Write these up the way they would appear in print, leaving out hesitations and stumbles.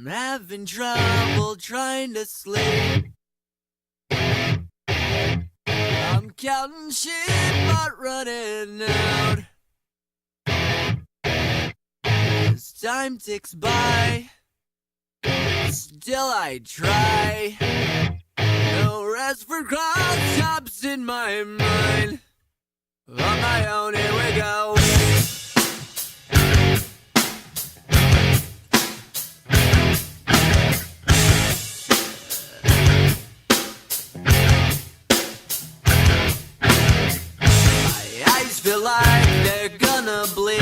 I'm having trouble trying to sleep. I'm counting sheep but running out. As time ticks by, still I try. No rest for cross-tops in my mind. On my own, here we go. My eyes feel like they're gonna bleed.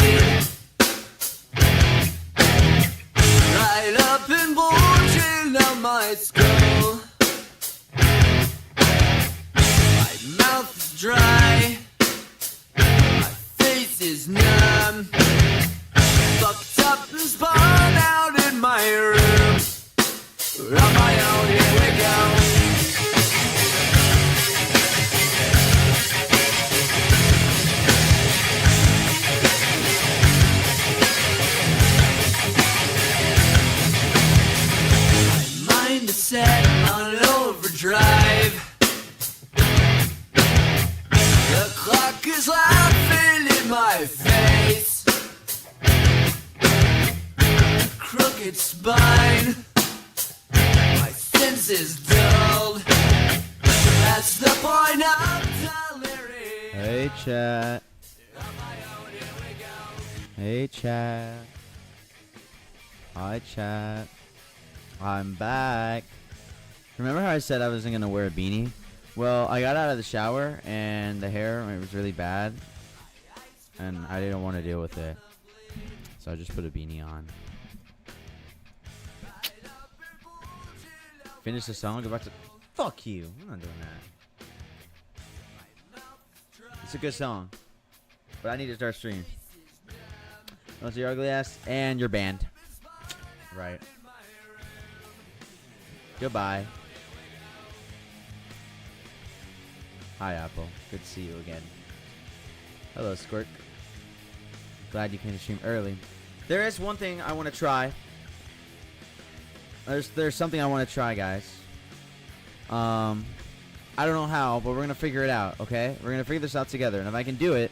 Right up and bulging out my skull. My mouth is dry. My face is numb. Fucked up and spun out in my room. On my own, here we go. Set on overdrive. The clock is laughing in my face. Crooked spine. My senses dulled. That's the point of delirium. Hey chat. Hey chat. Hi chat. I'm back. Remember how I said I wasn't going to wear a beanie? Well, I got out of the shower and the hair was really bad. And I didn't want to deal with it. So I just put a beanie on. Finish the song, go back to... Fuck you. I'm not doing that. It's a good song. But I need to start streaming. That's your ugly ass and your band. Right. Goodbye. Hi, Apple. Good to see you again. Hello, Squirt. Glad you came to stream early. There is one thing I want to try. There's something I want to try, guys. I don't know how, but we're gonna figure it out. Okay, we're gonna figure this out together, and if I can do it,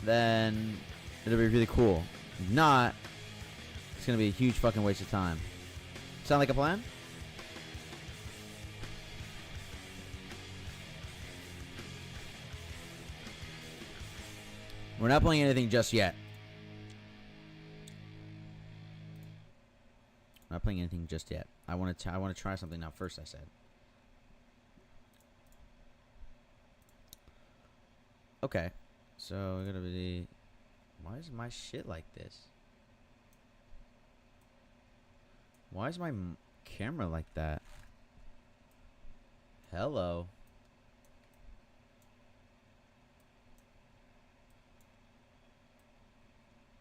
then it'll be really cool. If not, it's gonna be a huge fucking waste of time. Sound like a plan? We're not playing anything just yet. Not playing anything just yet. I want to try something now first, I said. Okay. So we're gonna be... Why is my shit like this? Why is my camera like that? Hello.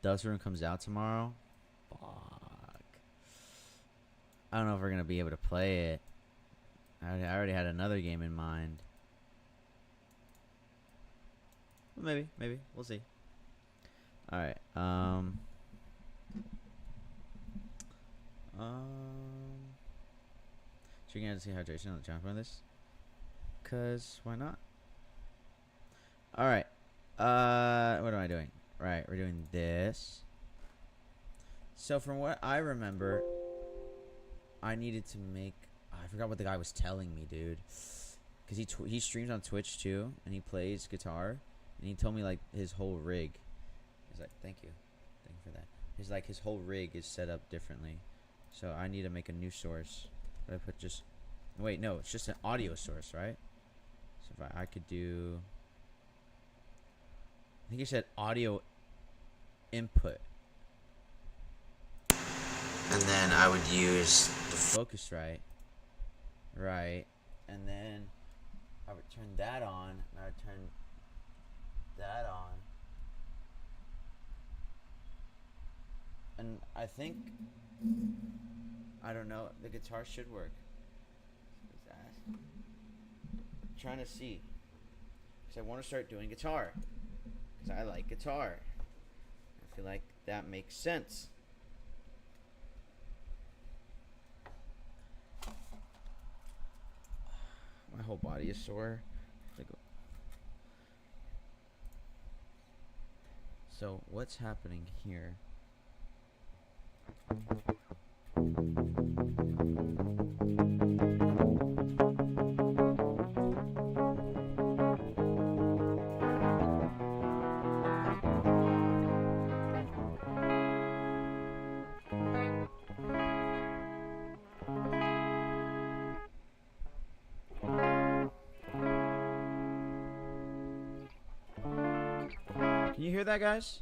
Dust Room comes out tomorrow. Fuck. I don't know if we're gonna be able to play it. I already had another game in mind. Maybe. We'll see. All right. Drinking out to see hydration on the jump on this. Cause why not? All right. What am I doing? Right, we're doing this. So from what I remember, I needed to make... I forgot what the guy was telling me, dude. Because he streams on Twitch too, and he plays guitar. And he told me like his whole rig. He's like, thank you for that. His whole rig is set up differently. So I need to make a new source. But I put just... Wait, no, it's just an audio source, right? So if I could do... I think you said audio input. And then I would use the Focusrite. Right. And then I would turn that on. And I would turn that on. And I think... I don't know. The guitar should work. I'm trying to see. Because I want to start doing guitar. I like guitar. I feel like that makes sense. whole body is sore. Like, so what's happening here? Can you hear that, guys?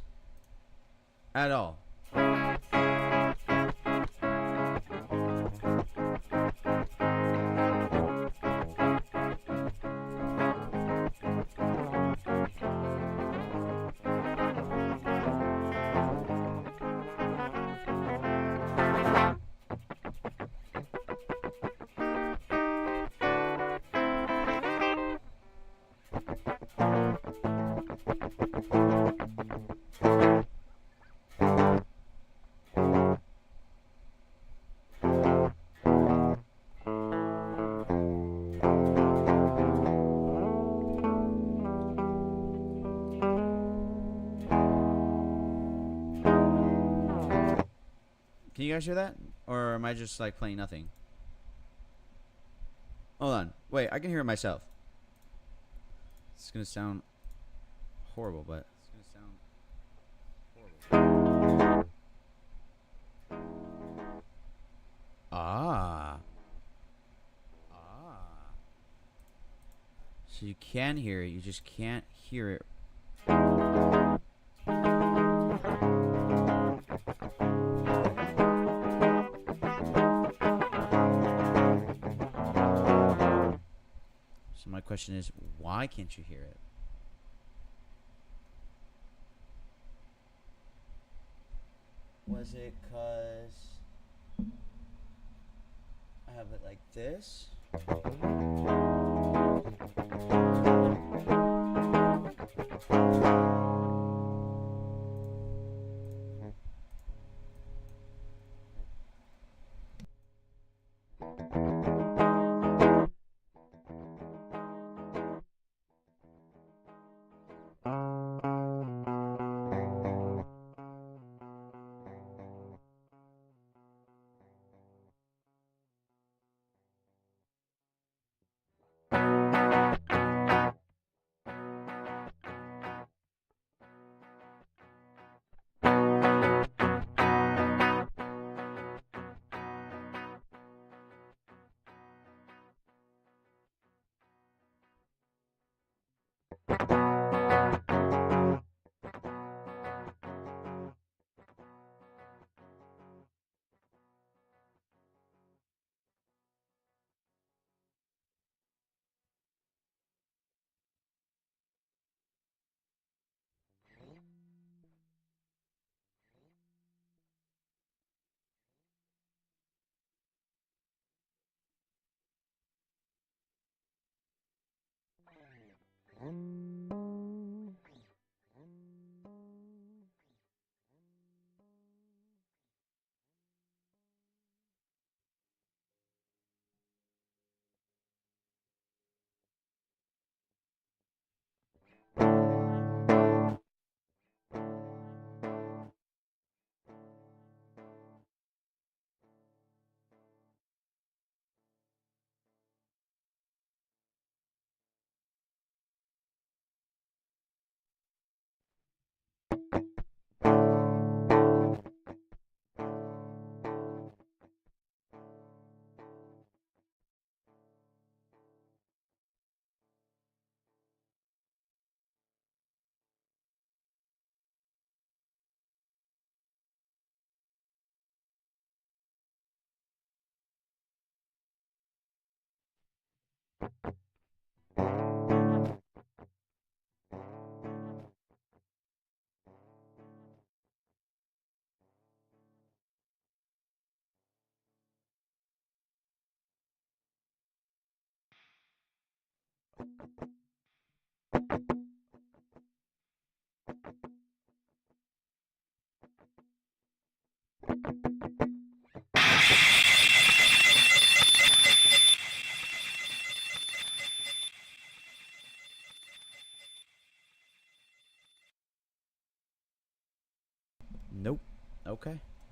At all? Can you guys hear that? Or am I just like playing nothing? Hold on. Wait, I can hear it myself. It's gonna sound horrible, but it's gonna sound horrible. Ah. So you can hear it, you just can't hear it. So my question is, why can't you hear it? Was it 'cause I have it like this?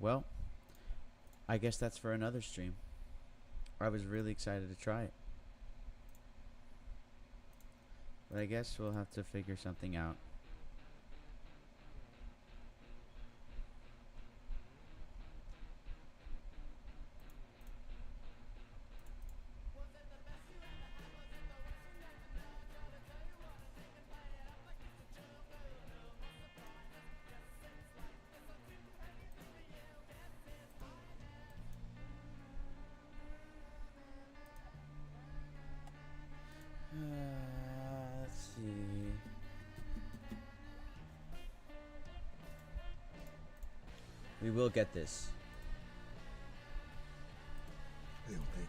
well, I guess that's for another stream. I was really excited to try it. But I guess we'll have to figure something out. Let's see. We will get this. Little thing.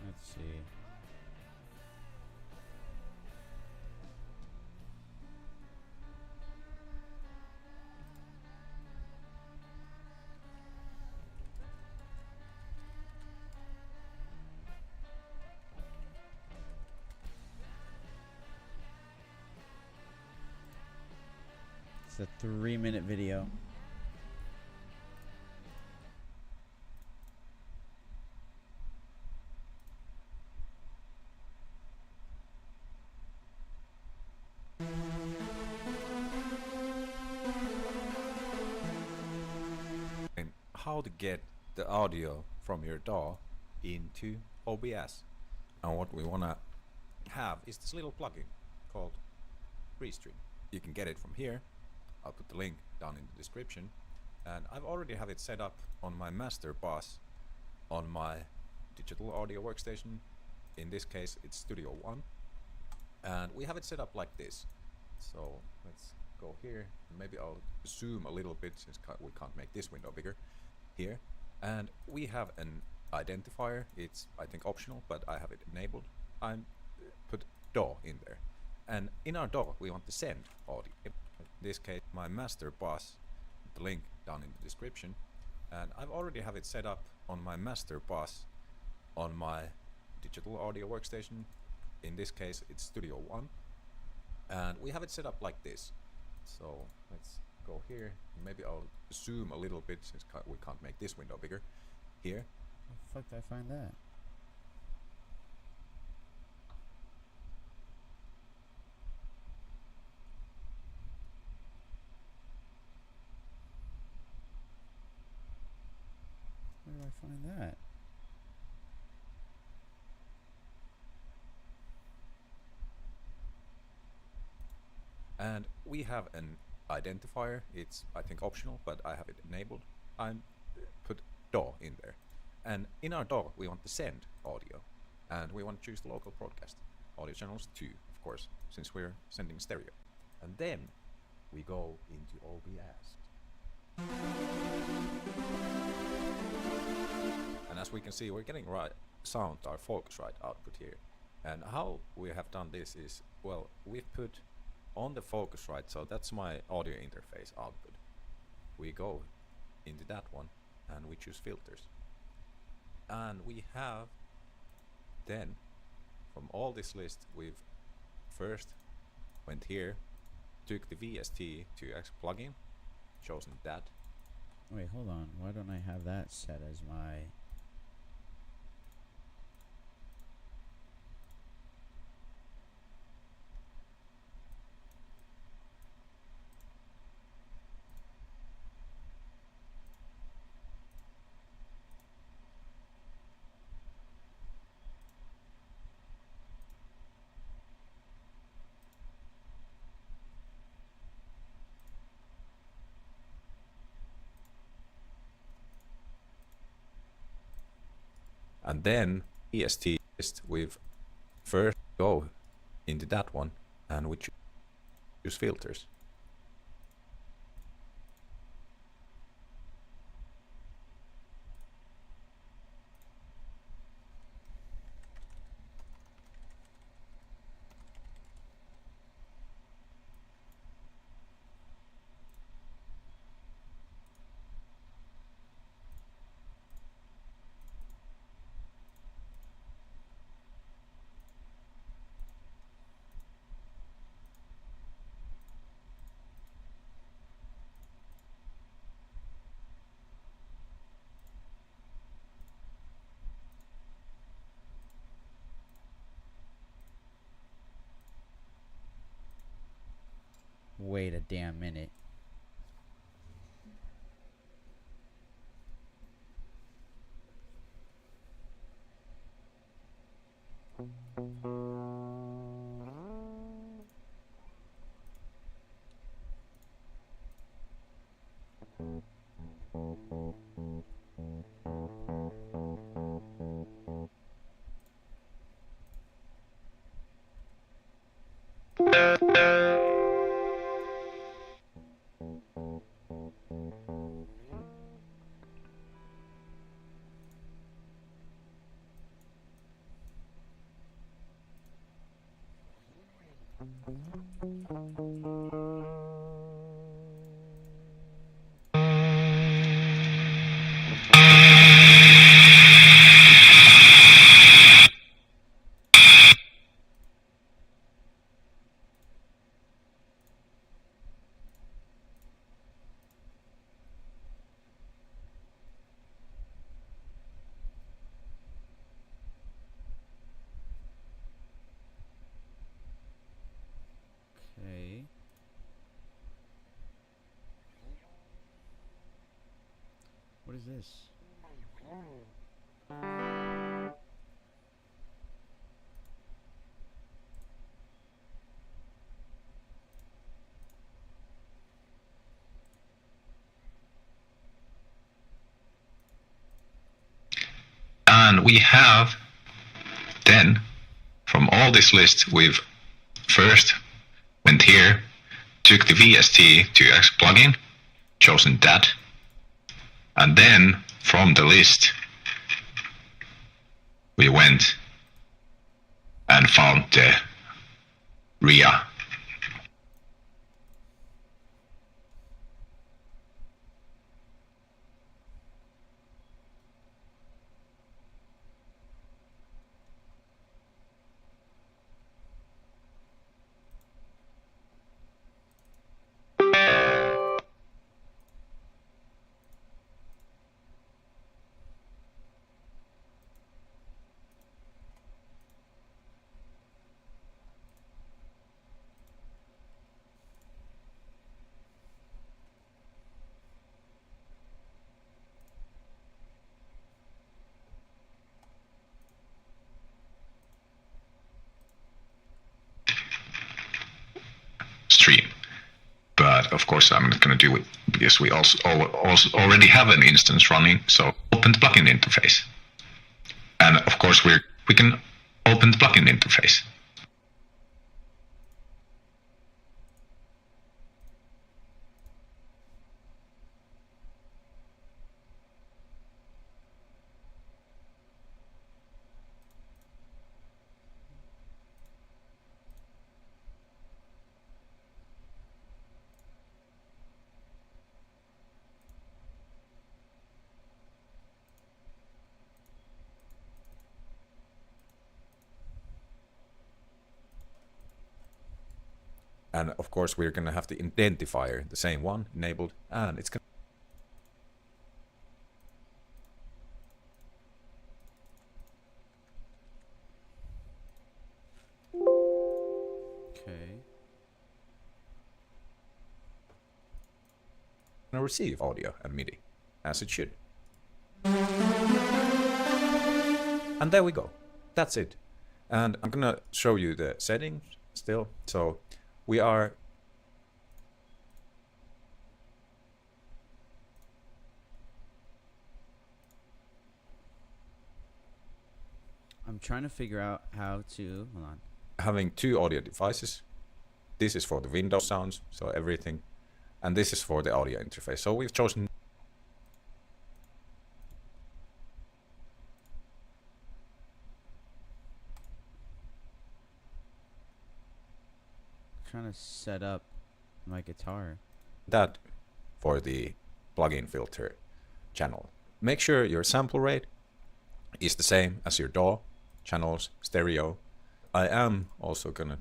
Let's see. It's a 3-minute video. And how to get the audio from your DAW into OBS. And what we wanna have is this little plugin called Restream. You can get it from here. I'll put the link down in the description. And I've already have it set up on my master bus on my digital audio workstation. In this case, it's Studio One. And we have it set up like this. So let's go here. Maybe I'll zoom a little bit since we can't make this window bigger here. And we have an identifier. It's, I think, optional, but I have it enabled. I put DAW in there. And in our DAW, we want to send audio. In this case, my master bus, the link down in the description. And I've already have it set up on my master bus on my digital audio workstation. In this case, it's Studio One. And we have it set up like this. So let's go here. Maybe I'll zoom a little bit since we can't make this window bigger here. How the fuck did I find that? Where do I find that? And we have an identifier. It's, I think, optional, but I have it enabled. I put DAW in there. And in our DAW, we want to send audio. And we want to choose the local broadcast. Audio channels 2, of course, since we're sending stereo. And then we go into OBS. And as we can see, we're getting right sound, our Focusrite output here. And how we have done this is, well, we've put on the Focusrite, so that's my audio interface output. We go into that one and we choose filters. And we have then, from all this list, we've first went here, took the VST to X plugin, chosen that. Wait, hold on. Why don't I have that set as my... And then EST list, we've first go into that one and we choose filters. Wait a damn minute. Okay. What is this? And we have then, from all this list, we've first went here, took the VST to X plugin, chosen that, and then from the list, we went and found the RIA. Stream. But of course I'm not going to do it because we also already have an instance running. So open the plugin interface. And of course we can open the plugin interface. And of course we're going to have the identifier, the same one, enabled, and it's going Okay. to receive audio and MIDI, as it should. And there we go. That's it. And I'm going to show you the settings still. So we are I'm trying to figure out how to. Hold on. having two audio devices This is for the Windows sounds, so everything. And this is for the audio interface. So we've chosen Trying to set up my guitar. that for the plugin filter channel. Make sure your sample rate is the same as your DAW, channels, stereo. I am also gonna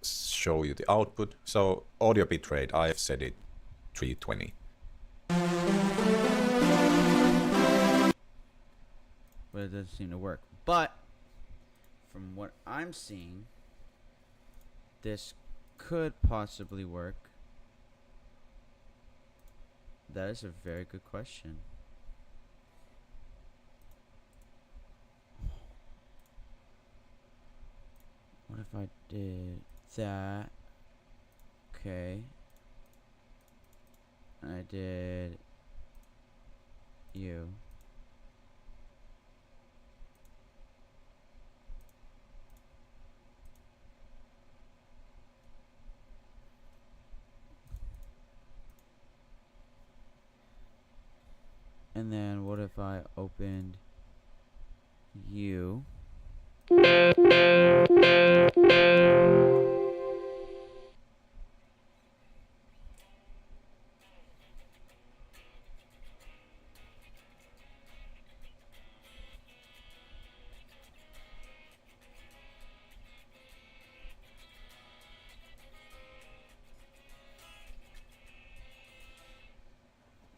show you the output. So audio bitrate, I've set it 320. But it doesn't seem to work. But from what I'm seeing, this could possibly work. That is a very good question. What if I did that? Okay. And I did you. And then what if I opened you?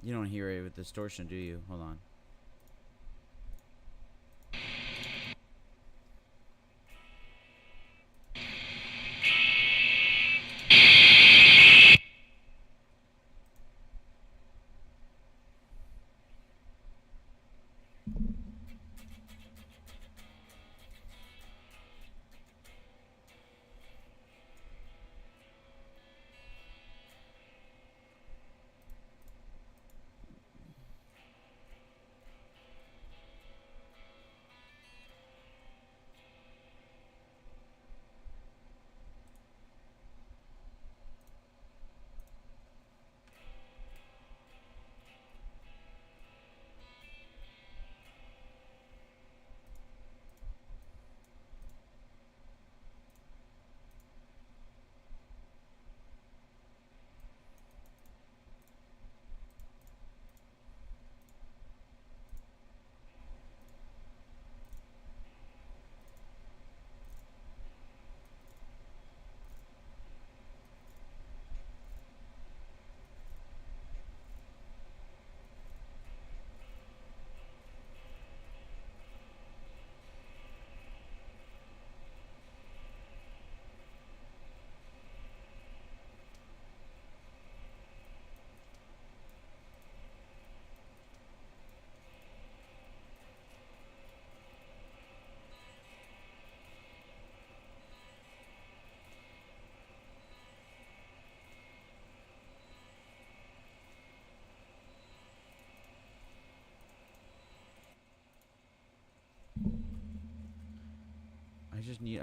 You don't hear it with distortion, do you? Hold on.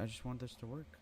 I just want this to work.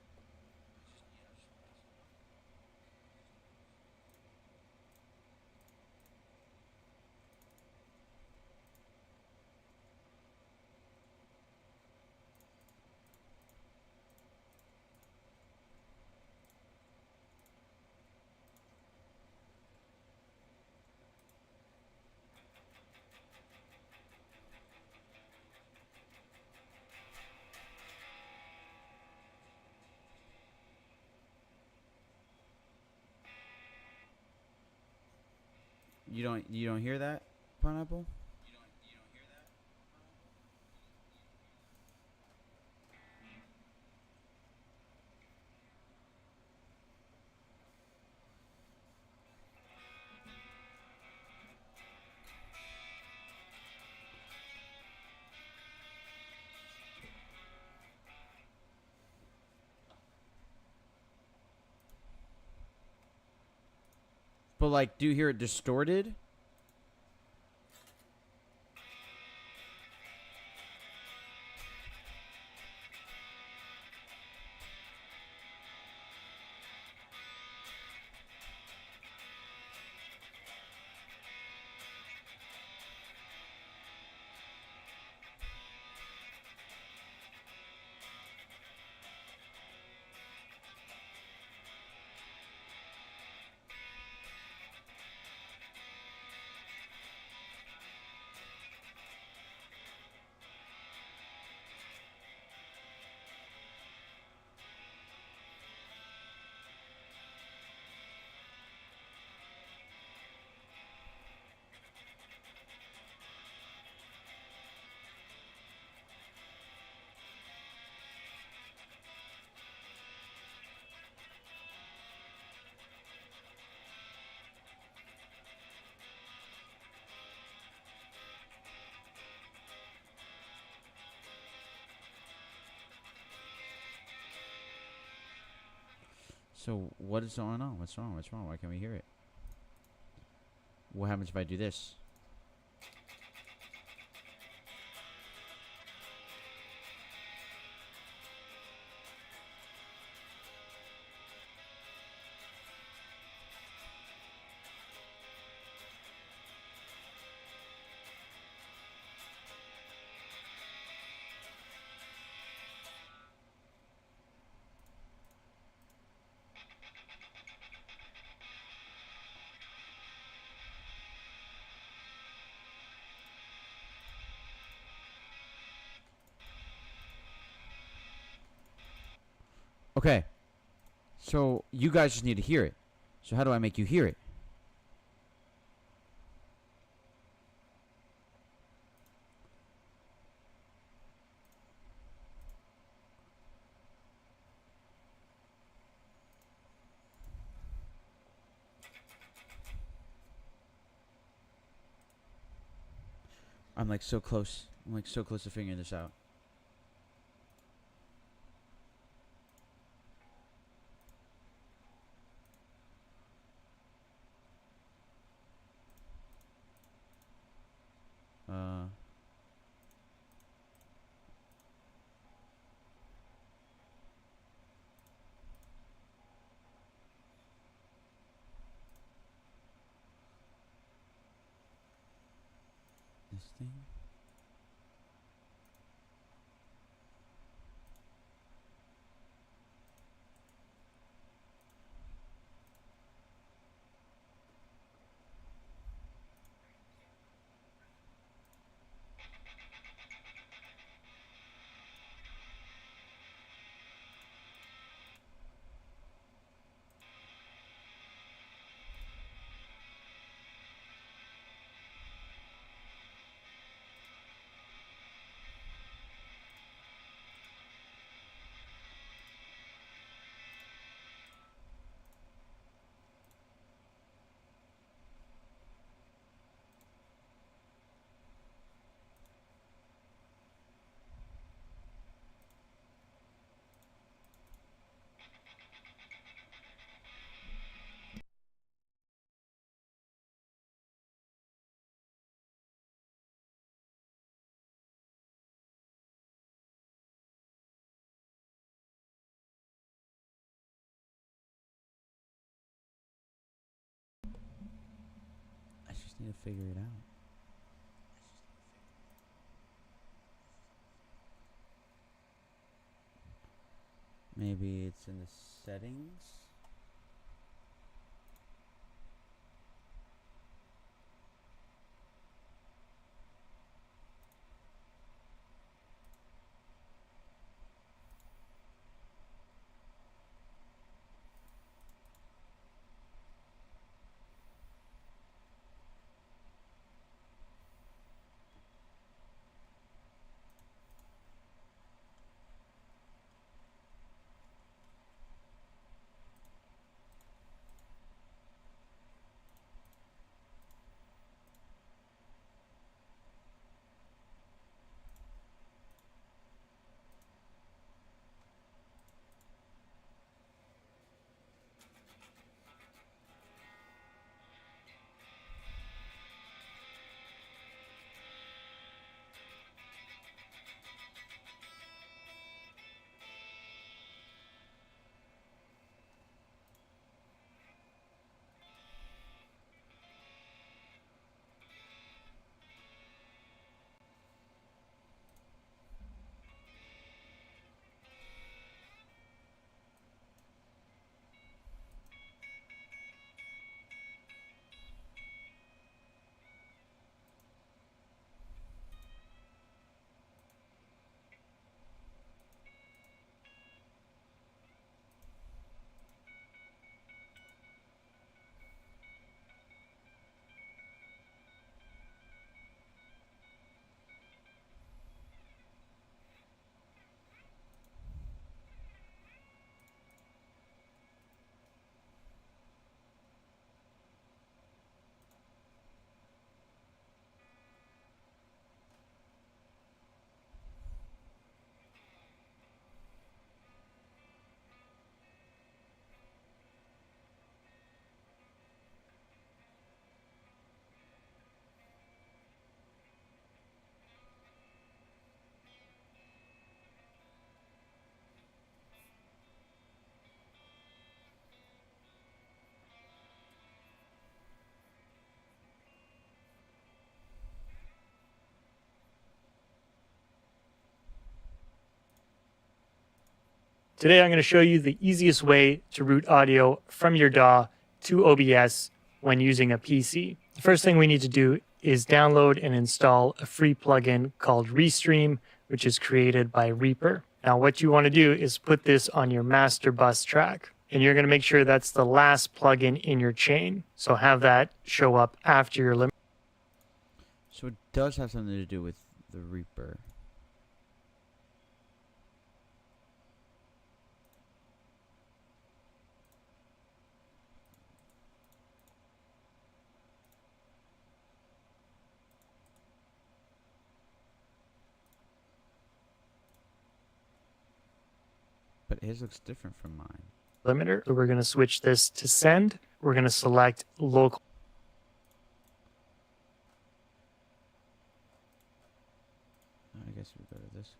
You don't hear that, Pineapple? But like, do you hear it distorted? So what is going on? What's wrong? What's wrong? Why can't we hear it? What happens if I do this? Okay. So you guys just need to hear it. So how do I make you hear it? I'm like so close. I'm like so close to figuring this out. Uh this thing. I just need to figure it out. Maybe it's in the settings. Today I'm going to show you the easiest way to route audio from your DAW to OBS when using a PC. The first thing we need to do is download and install a free plugin called Restream, which is created by Reaper. Now what you want to do is put this on your master bus track, and you're going to make sure that's the last plugin in your chain. So have that show up after your limit. So it does have something to do with the Reaper. But his looks different from mine. Limiter. So we're going to switch this to send. We're going to select local. I guess we go to this.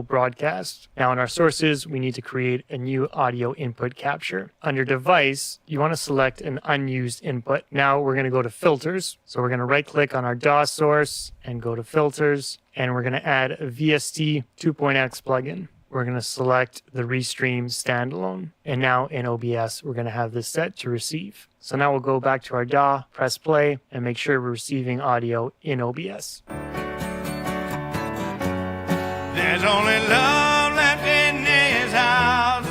Broadcast. Now in our sources, we need to create a new audio input capture. Under device, you want to select an unused input. Now we're going to go to filters. So we're going to right click on our DAW source and go to filters. And we're going to add a VST 2.x plugin. We're going to select the Restream standalone. And now in OBS, we're going to have this set to receive. So now we'll go back to our DAW, press play, and make sure we're receiving audio in OBS. There's only love left in this house.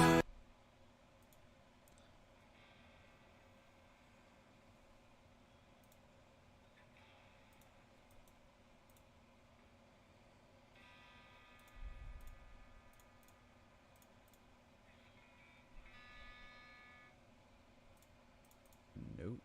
Nope.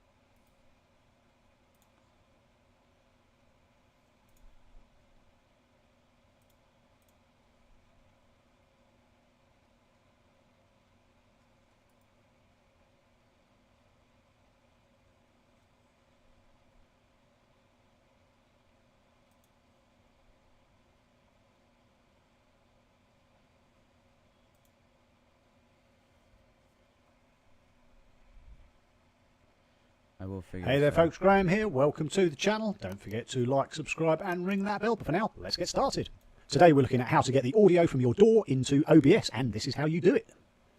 I will figure Hey this there out. folks, Graham here. Welcome to the channel. Don't forget to like, subscribe and ring that bell. But for now, let's get started. Today we're looking at how to get the audio from your DAW into OBS, and this is how you do it.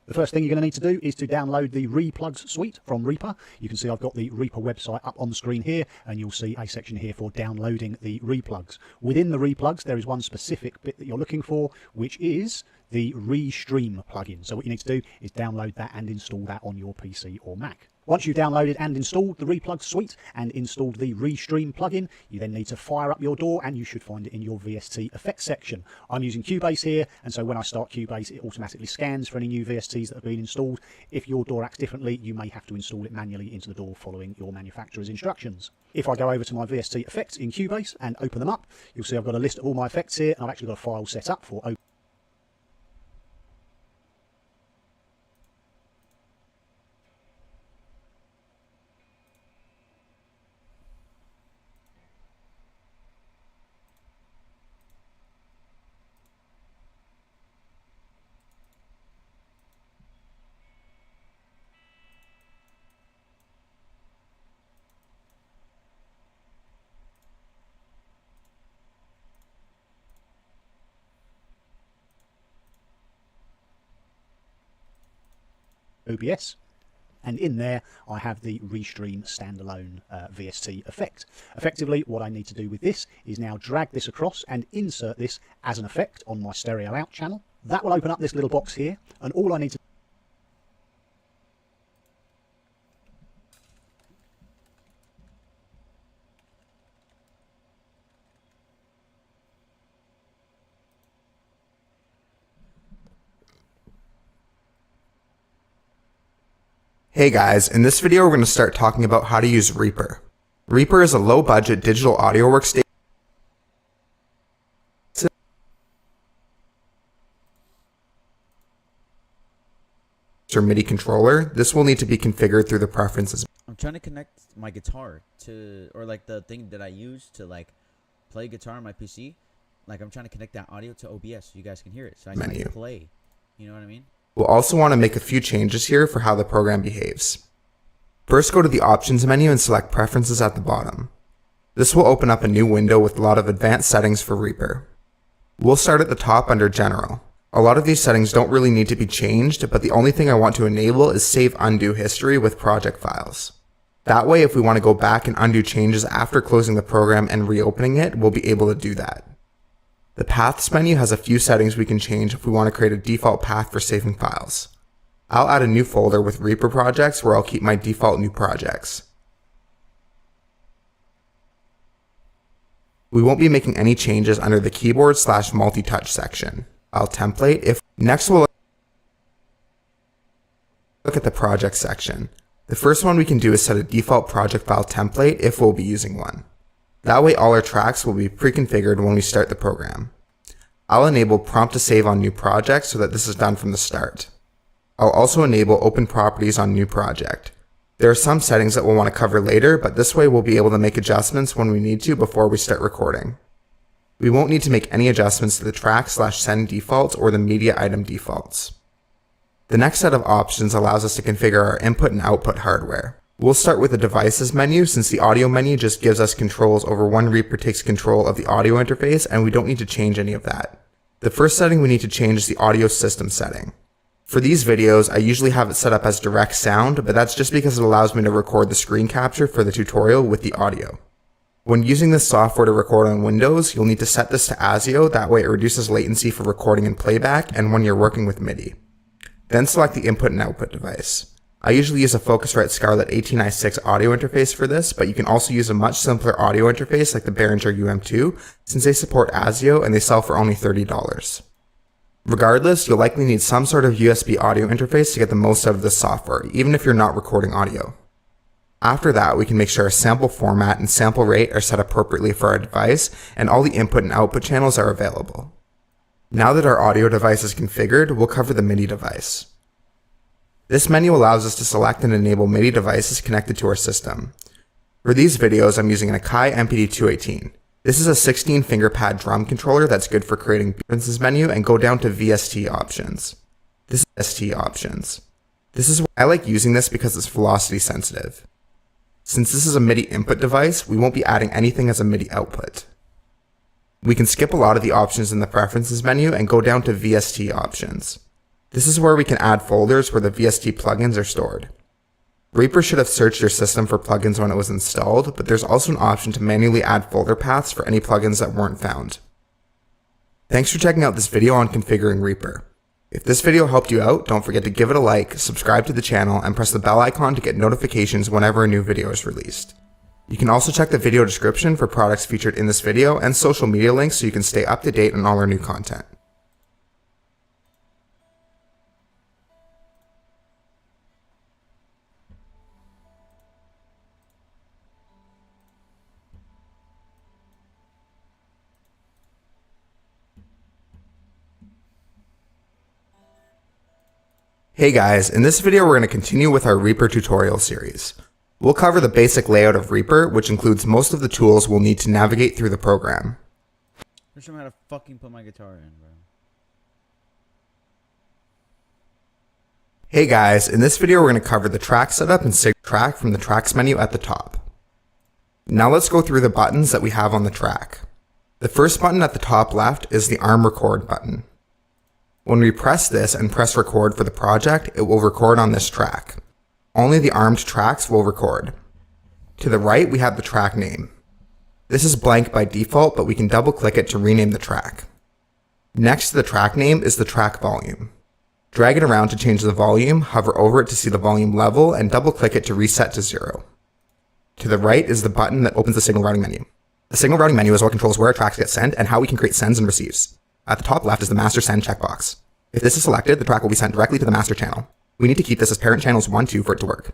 The first thing you're going to need to do is to download the Replugs suite from Reaper. You can see I've got the Reaper website up on the screen here, and you'll see a section here for downloading the Replugs. Within the Replugs, there is one specific bit that you're looking for, which is the Restream plugin. So what you need to do is download that and install that on your PC or Mac. Once you've downloaded and installed the Replugs suite and installed the Restream plugin, you then need to fire up your DAW, and you should find it in your VST effects section. I'm using Cubase here, and so when I start Cubase, it automatically scans for any new VSTs that have been installed. If your DAW acts differently, you may have to install it manually into the DAW following your manufacturer's instructions. If I go over to my VST effects in Cubase and open them up, you'll see I've got a list of all my effects here, and I've actually got a file set up for OBS, and in there I have the Restream standalone VST effect. Effectively, what I need to do with this is now drag this across and insert this as an effect on my stereo out channel. That will open up this little box here, and all I need to Hey guys, in this video we're going to start talking about how to use Reaper. Reaper is a low-budget digital audio workstation or MIDI controller. This will need to be configured through the preferences. I'm trying to connect my guitar to, or like the thing that I use to like play guitar on my PC. Like I'm trying to connect that audio to OBS so you guys can hear it. So I can Menu. like, play. You know what I mean? We'll also want to make a few changes here for how the program behaves. First, go to the Options menu and select Preferences at the bottom. This will open up a new window with a lot of advanced settings for Reaper. We'll start at the top under General. A lot of these settings don't really need to be changed, but the only thing I want to enable is Save Undo History with project files. That way, if we want to go back and undo changes after closing the program and reopening it, we'll be able to do that. The Paths menu has a few settings we can change if we want to create a default path for saving files. I'll add a new folder with Reaper projects where I'll keep my default new projects. We won't be making any changes under the keyboard/multi-touch section. I'll template. Next we'll look at the project section. The first one we can do is set a default project file template if we'll be using one. That way all our tracks will be pre-configured when we start the program. I'll enable prompt to save on new projects so that this is done from the start. I'll also enable open properties on new project. There are some settings that we'll want to cover later, but this way we'll be able to make adjustments when we need to before we start recording. We won't need to make any adjustments to the track/send defaults or the media item defaults. The next set of options allows us to configure our input and output hardware. We'll start with the Devices menu since the Audio menu just gives us controls over when Reaper takes control of the audio interface and we don't need to change any of that. The first setting we need to change is the audio system setting. For these videos, I usually have it set up as direct sound, but that's just because it allows me to record the screen capture for the tutorial with the audio. When using this software to record on Windows, you'll need to set this to ASIO, that way it reduces latency for recording and playback and when you're working with MIDI. Then select the input and output device. I usually use a Focusrite Scarlett 18i6 audio interface for this, but you can also use a much simpler audio interface like the Behringer UM2, since they support ASIO and they sell for only $30. Regardless, you'll likely need some sort of USB audio interface to get the most out of this software, even if you're not recording audio. After that, we can make sure our sample format and sample rate are set appropriately for our device, and all the input and output channels are available. Now that our audio device is configured, we'll cover the MIDI device. This menu allows us to select and enable MIDI devices connected to our system. For these videos, I'm using an Akai MPD-218. This is a 16 finger pad drum controller that's good for creating preferences menu and go down to VST options. This is why I like using this because it's velocity sensitive. Since this is a MIDI input device, we won't be adding anything as a MIDI output. We can skip a lot of the options in the preferences menu and go down to VST options. This is where we can add folders where the VST plugins are stored. Reaper should have searched your system for plugins when it was installed, but there's also an option to manually add folder paths for any plugins that weren't found. Thanks for checking out this video on configuring Reaper. If this video helped you out, don't forget to give it a like, subscribe to the channel, and press the bell icon to get notifications whenever a new video is released. You can also check the video description for products featured in this video and social media links so you can stay up to date on all our new content. Hey guys, in this video we're going to continue with our Reaper tutorial series. We'll cover the basic layout of Reaper, which includes most of the tools we'll need to navigate through the program. Show me how to fucking put my guitar in, bro. Hey guys, in this video we're going to cover the track setup and sig track from the tracks menu at the top. Now let's go through the buttons that we have on the track. The first button at the top left is the ARM record button. When we press this and press record for the project, it will record on this track. Only the armed tracks will record. To the right, we have the track name. This is blank by default, but we can double click it to rename the track. Next to the track name is the track volume. Drag it around to change the volume, hover over it to see the volume level, and double click it to reset to 0. To the right is the button that opens the signal routing menu. The signal routing menu is what controls where our tracks get sent and how we can create sends and receives. At the top left is the master send checkbox. If this is selected, the track will be sent directly to the master channel. We need to keep this as parent channels 1, 2 for it to work.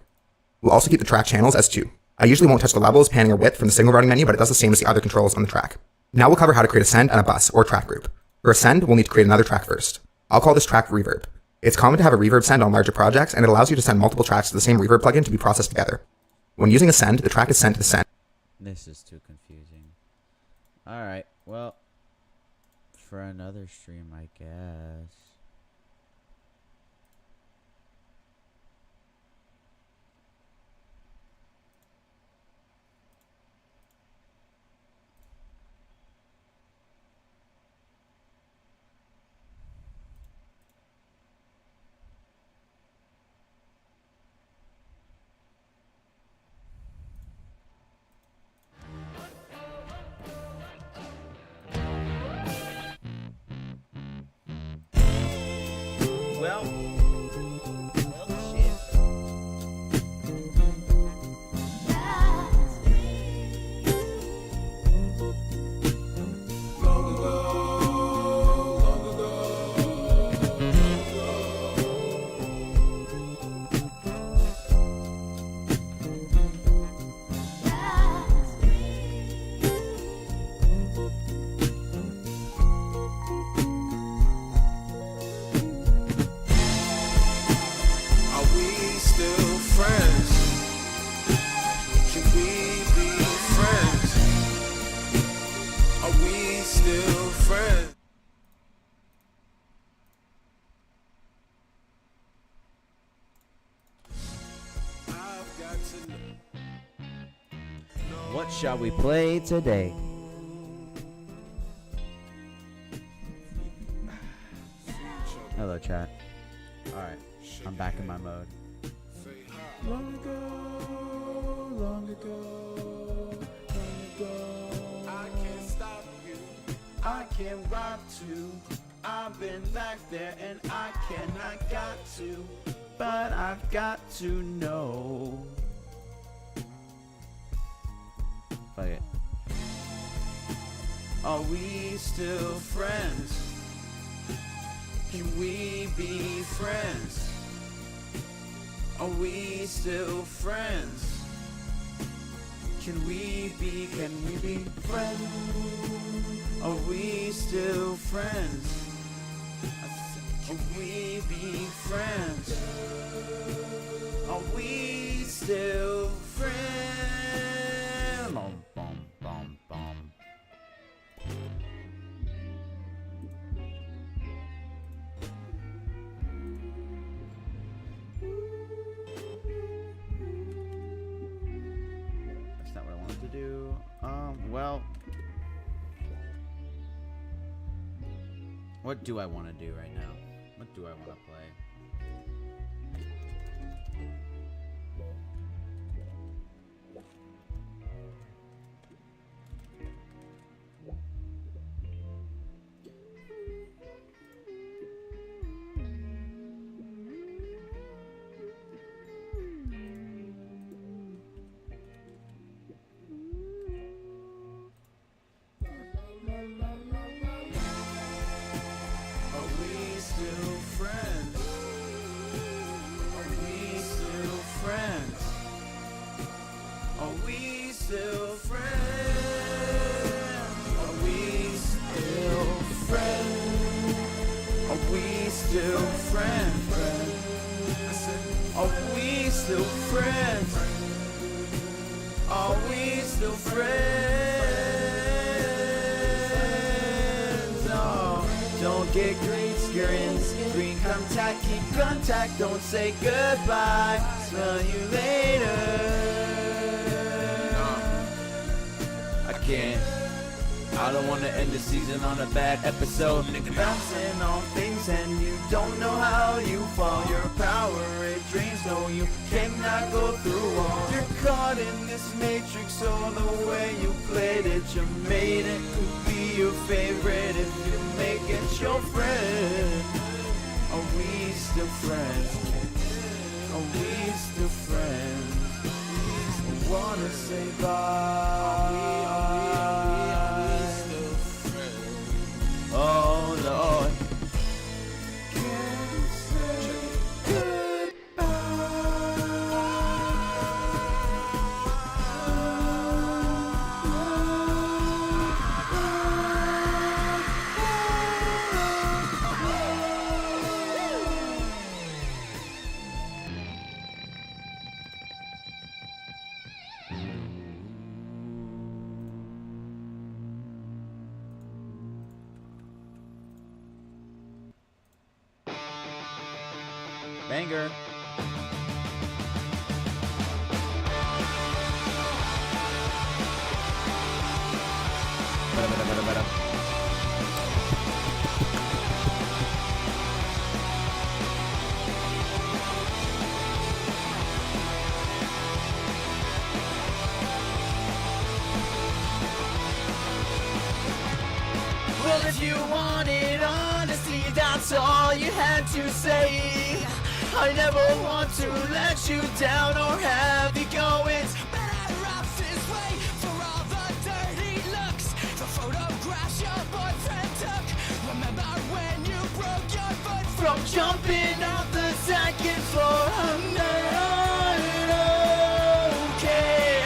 We'll also keep the track channels as 2. I usually won't touch the levels, panning, or width from the signal routing menu, but it does the same as the other controls on the track. Now we'll cover how to create a send and a bus, or track group. For a send, we'll need to create another track first. I'll call this track reverb. It's common to have a reverb send on larger projects, and it allows you to send multiple tracks to the same reverb plugin to be processed together. When using a send, the track is sent to the send. This is too confusing. Alright, well, for another stream, I guess. Well, shit. Are we still friends? Can we be friends? Are we still friends? I've got to know. What shall we play today? Hello, chat. Alright, I'm back in my mode. Long ago, long ago, long ago. I can't stop you. I can't rock to. I've been back there and I cannot got to. But I've got to know. Fuck it. Are we still friends? Can we be friends? Are we still friends? Can we be friends? Are we still friends? Can we be friends? Are we still friends? Bum, bum, bum, bum. That's not what I wanted to do. Well, what do I want to do right now? What do I want to play? Are we still friends? Are we still friends? Are we still friends? Are we still friends? Are we still friends? I said, are we still friends? Are we still friends? Oh, don't get green screens. Green contact, keep contact. Don't say goodbye. Smell you later. I can't. I don't wanna end the season on a bad episode. Bouncing on things and you don't know how you fall. Your power it drains, no you cannot go through walls. You're caught in this matrix, so the way you played it, you made it. Could be your favorite if you make it your friend. Are we still friends? Are we still friends? I wanna say bye. Oh Lord. Can't say Banger. Well, if you wanted honesty, that's that's all you had to say. I never want to let you down or have you go. It's better off this way for all the dirty looks, the photographs your boyfriend took. Remember when you broke your foot from jumping off the second floor? I'm not okay.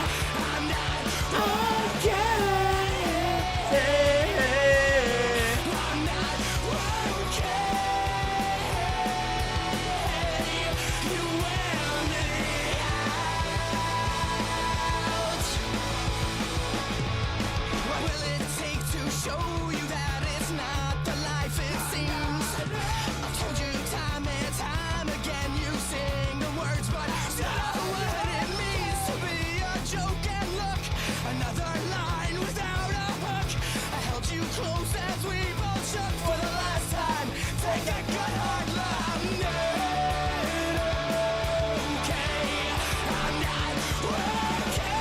I'm not okay. I'm not okay. You wear me out. What will it take to show you that it's not the life it seems? I've told you time and time again, you sing the words, but still know what it means to be a joke. And look, another line without a hook. I held you close as we both shook for the last time. Take a good hard look. I'm not okay. I'm not okay.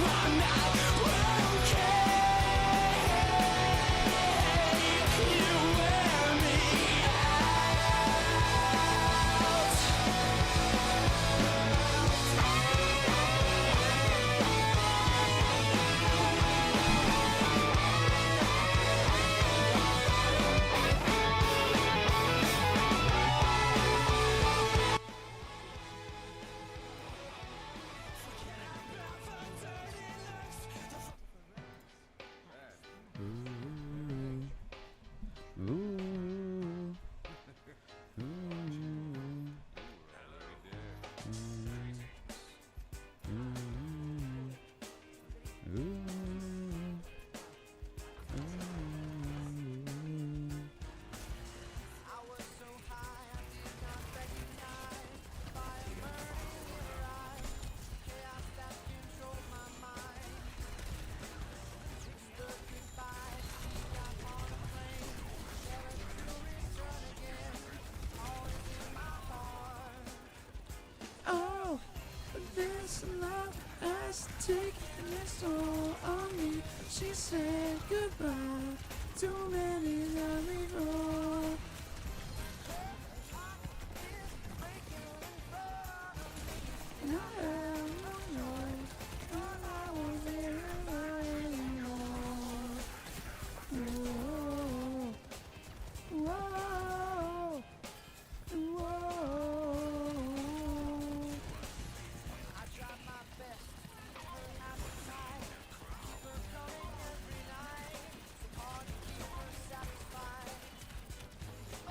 I'm not okay. You wear me out. Oh, this love has taken its toll on me. She said goodbye. Too many let me go. And I have no noise, and I won't be alone anymore. Whoa, whoa, whoa. I tried my best to keep her happy tonight, keep her coming every night. So hard to keep her satisfied.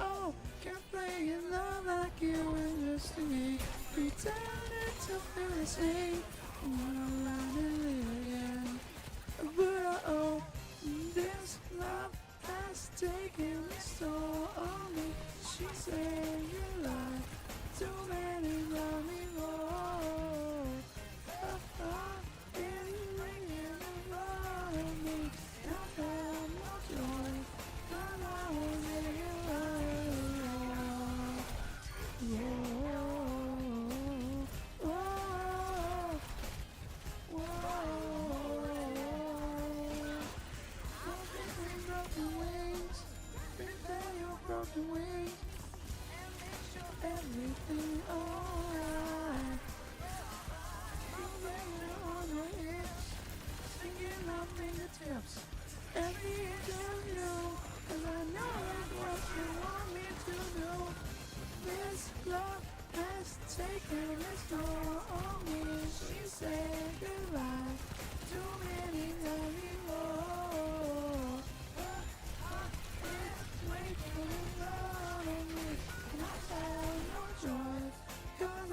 Oh, can't play in love like you were just to me. Pretending to feel the same. Wanna learn and live again. But oh, this love has taken its toll on me. She said you lied. Too many love me more. It's ringing around me. I have no joy, and I was living alone. Whoa, whoa, whoa. Broken wings, prepare your broken wings, and make sure everything alright. You lay it on your hips, singing on fingertips, every inch of you, 'cause I know that's what you want me to do. This love has taken its toll on me. She said goodbye. Too many let me go. It's making it out of me, and I have no choice, 'cause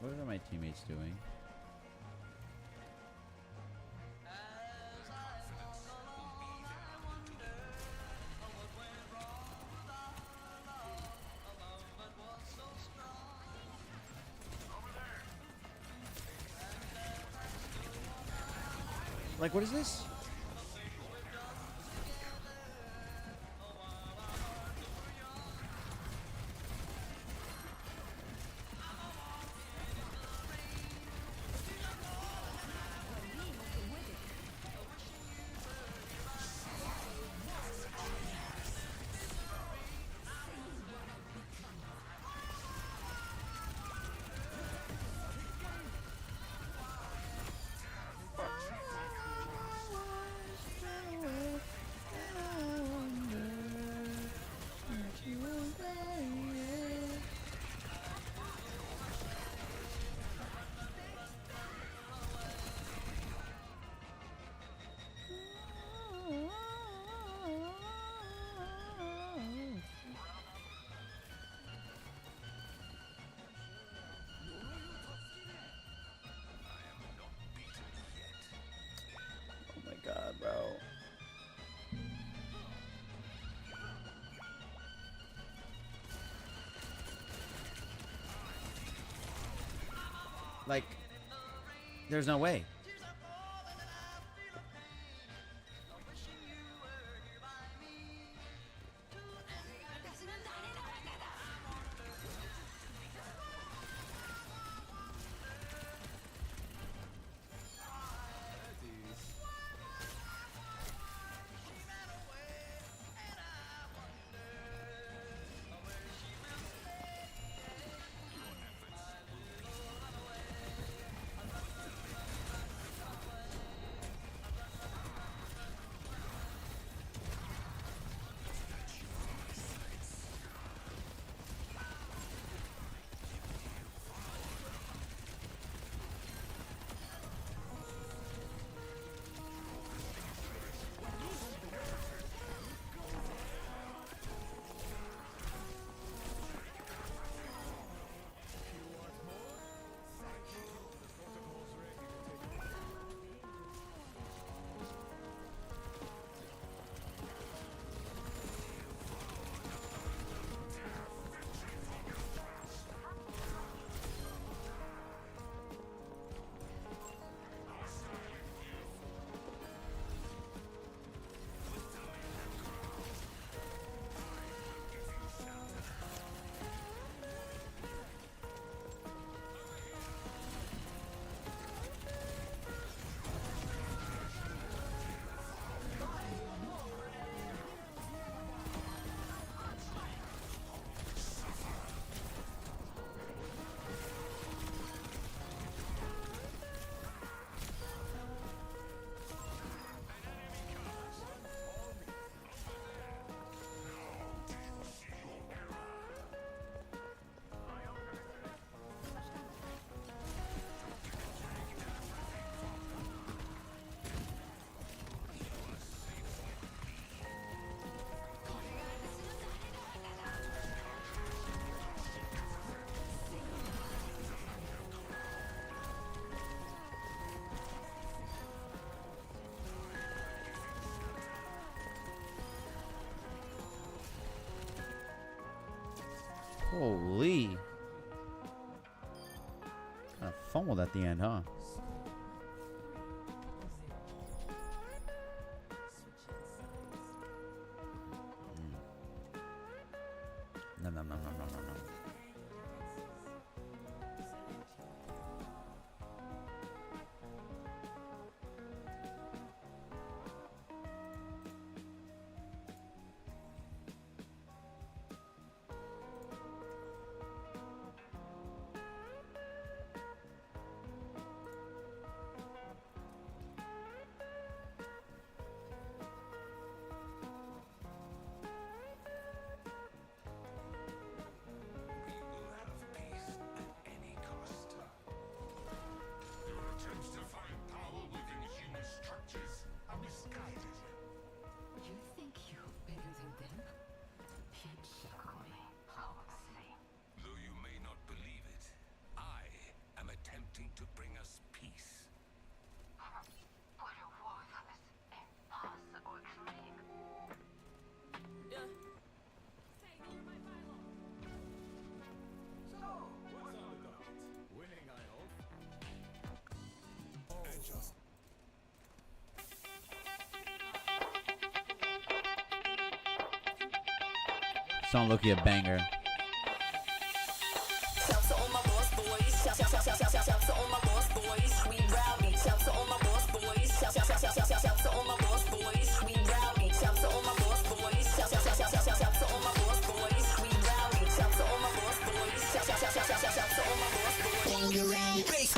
What are my teammates doing? Like, what is this? Oh my god, bro. Like, there's no way. Holy. Kind of fumbled at the end, huh? Nom nom nom nom nom nom nom. Song Loki a banger. Shout to all my boss boys. Shout to all my boss boys. We rowdy. Shout to all my boss boys. Shout to all my boss boys. We rowdy. Shout to all my boss boys. Shout to all my boss boys. We rowdy. Shout to all my boss boys. Shout to all my boss boys. When you're ready, bass.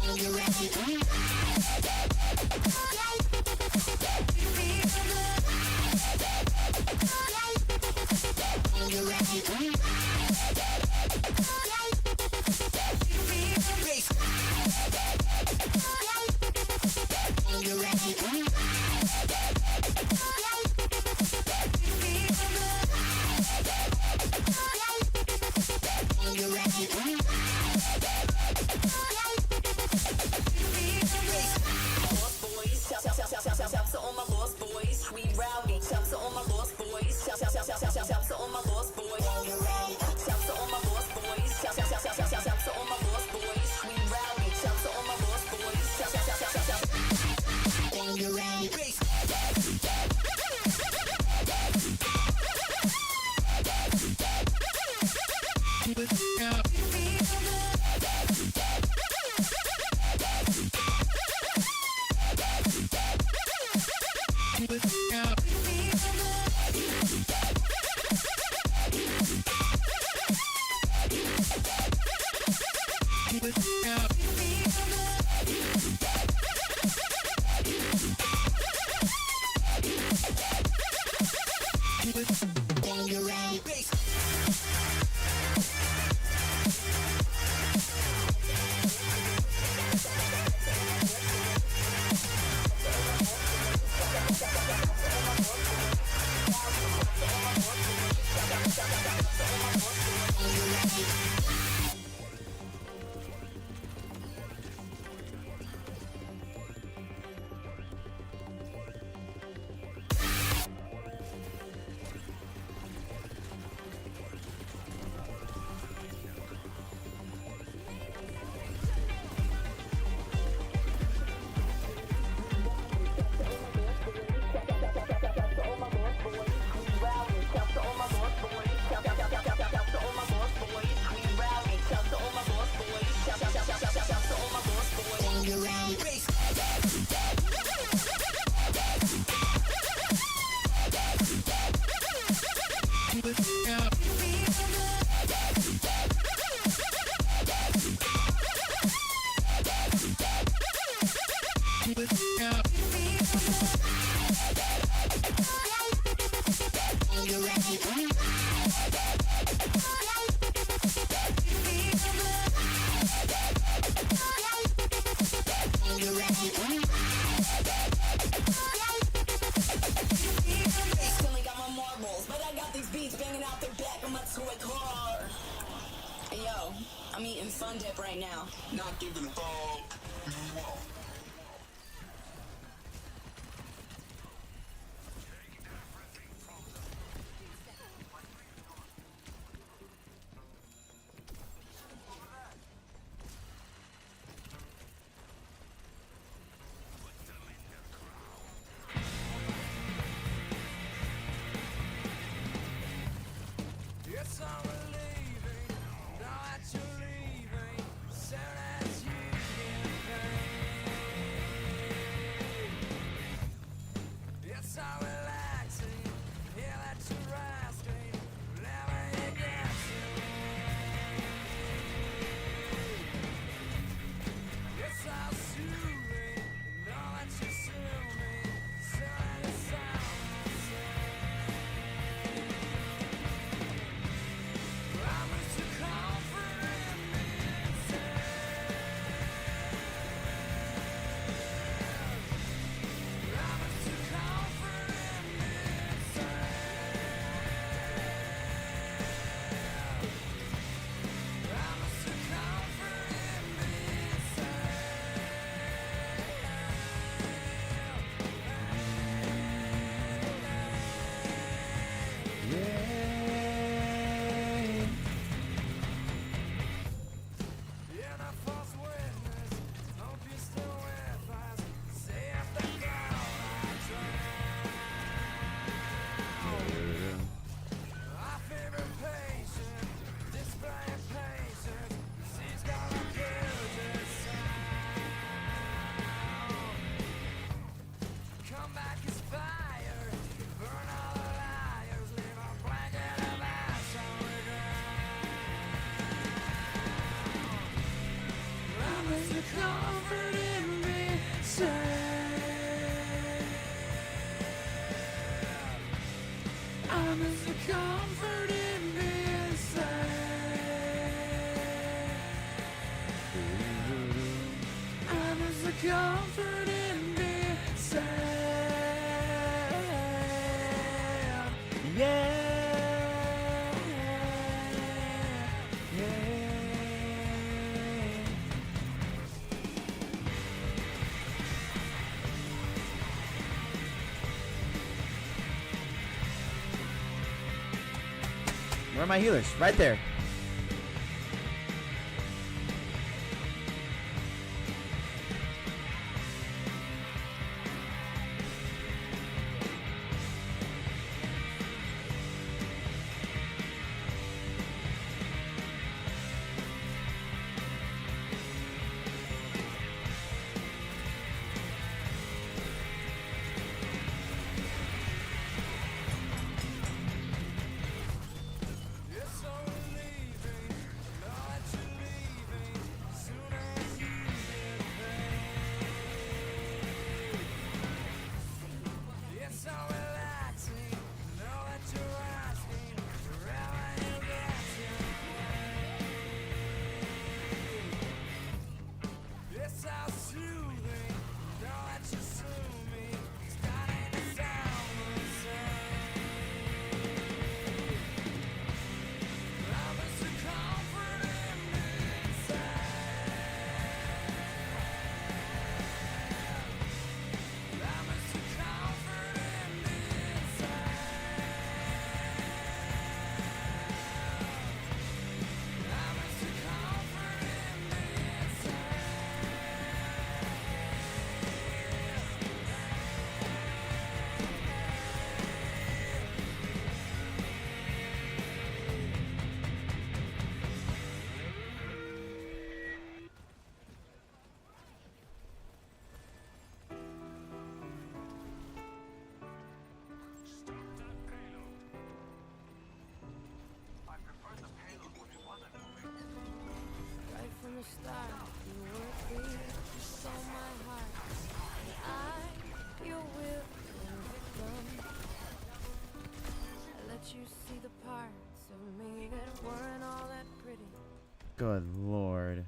When you're ready. I'm eating Fun Dip right now. Not giving a fuck. Yes, I'm relieving. Now that you're leaving, soon as you get paid. comfort in being sad. I miss the comfort in being sad. I miss the comfort in being sad. Yeah. Where are my healers? Right there. Right from the start, you were clear, you stole my heart. And I, your will, your victim. I let you see the parts of me that weren't all that pretty. Good lord.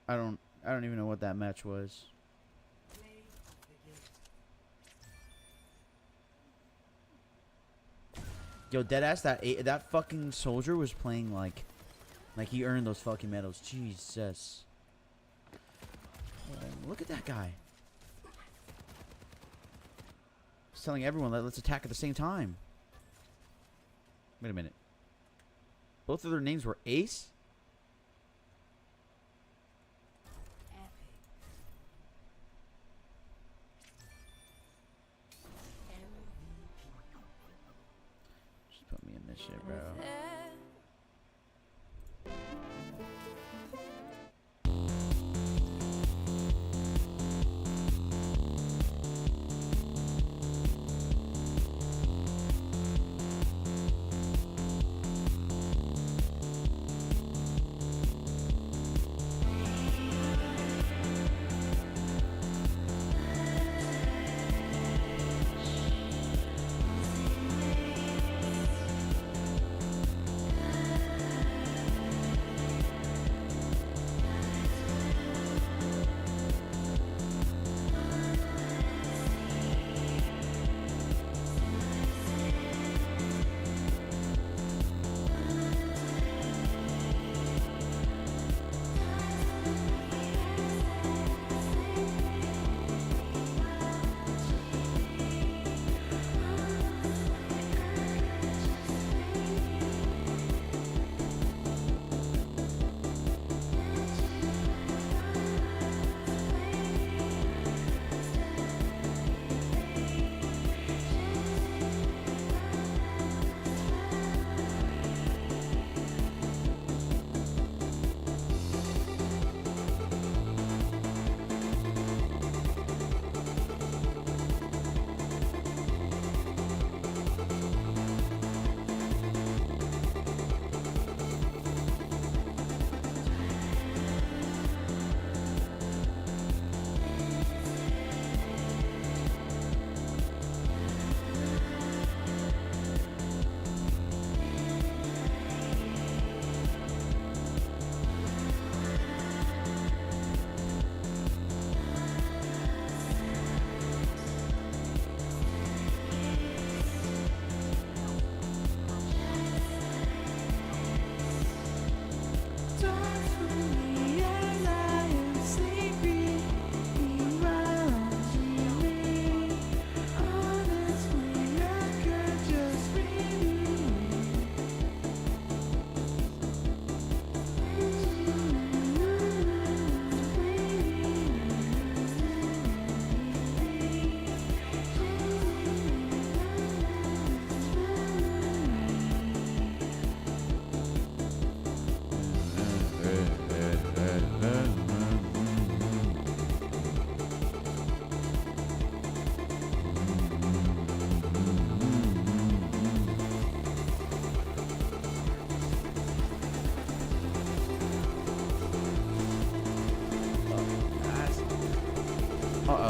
I don't even know what that match was. Yo, deadass, that fucking soldier was playing like he earned those fucking medals. Jesus. Oh, look at that guy. He's telling everyone, let's attack at the same time. Wait a minute. Both of their names were Ace? Just put me in this shit, bro.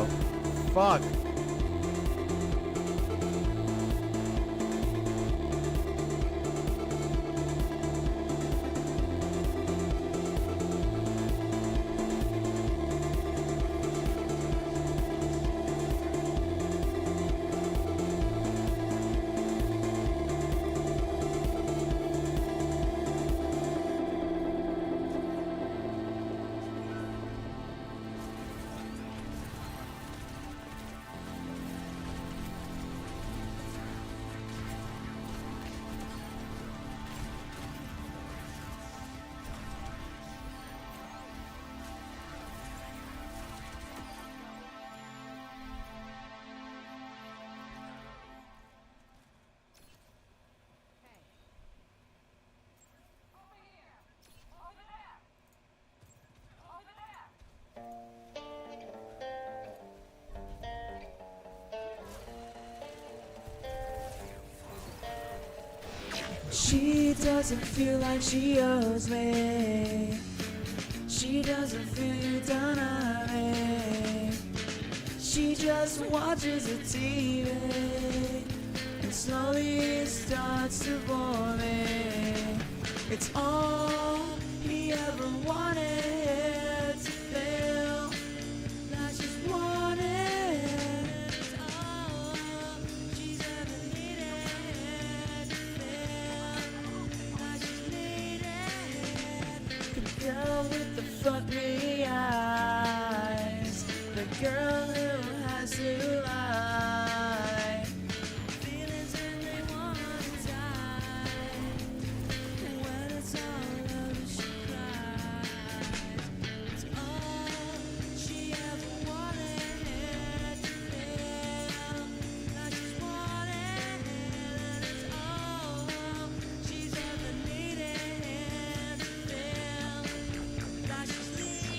Oh, fuck. She doesn't feel like she owes me. She doesn't feel you done on me. She just watches the TV and slowly starts to bore me. It's all he ever wanted to feel. Like she's wanted. It's all she's ever needed to feel. Like she's needed. The girl with the fuck me eyes. The girl who has to lie. Feelings when they wanna die. When it's all over, she cries. It's all she ever wanted to feel. Like she's wanted, and it's all she's ever needed to feel. Like she's needed.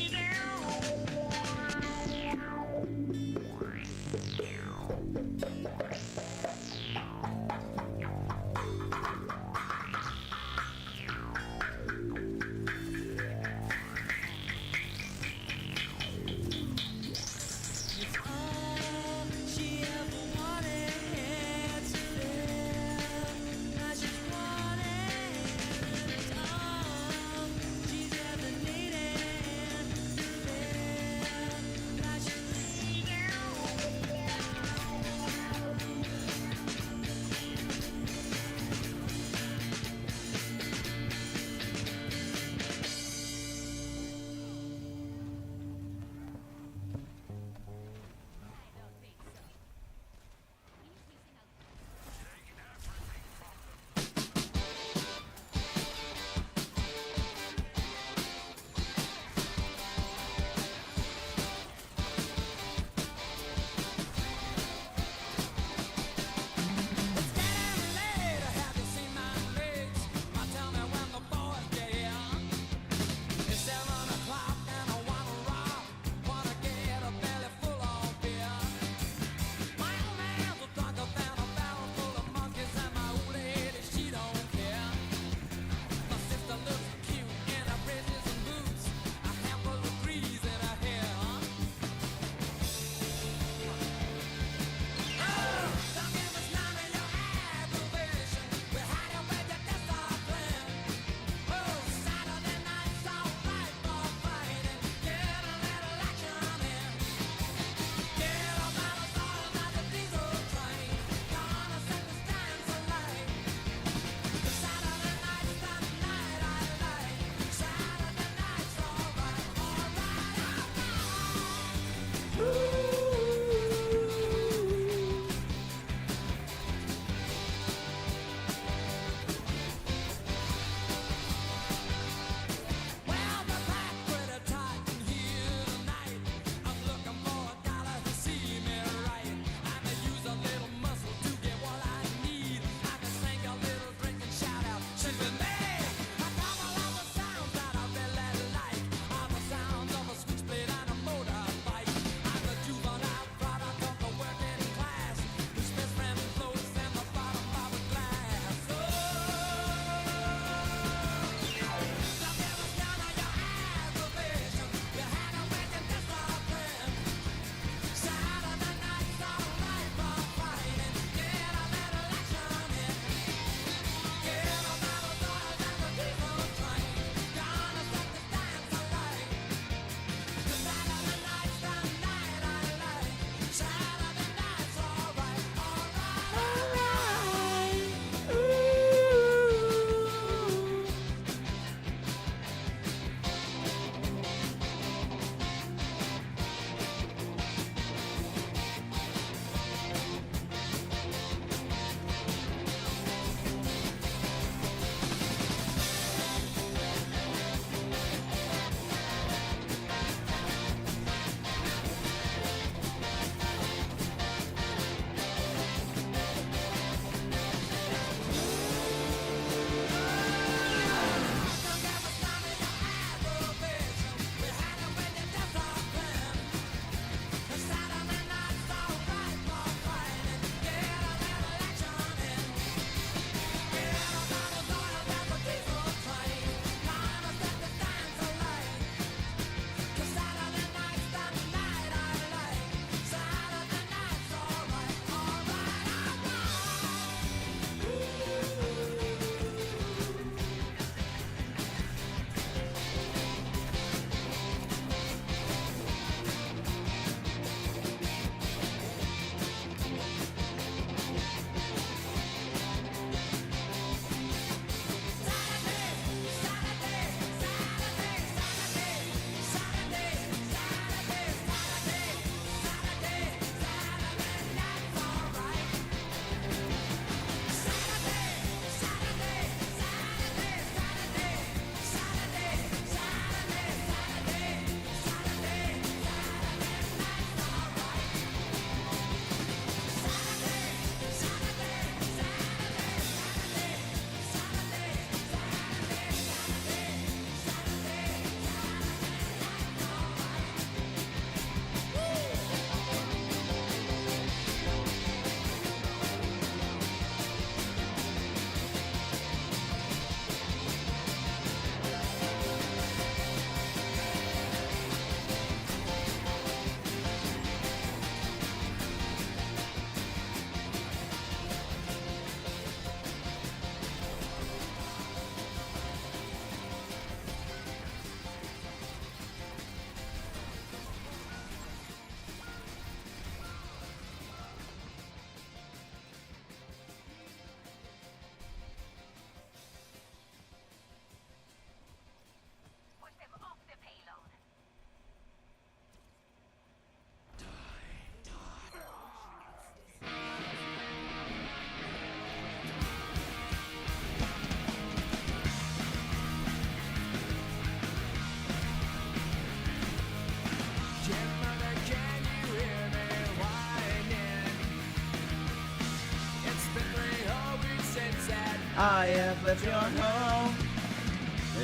I have left your home.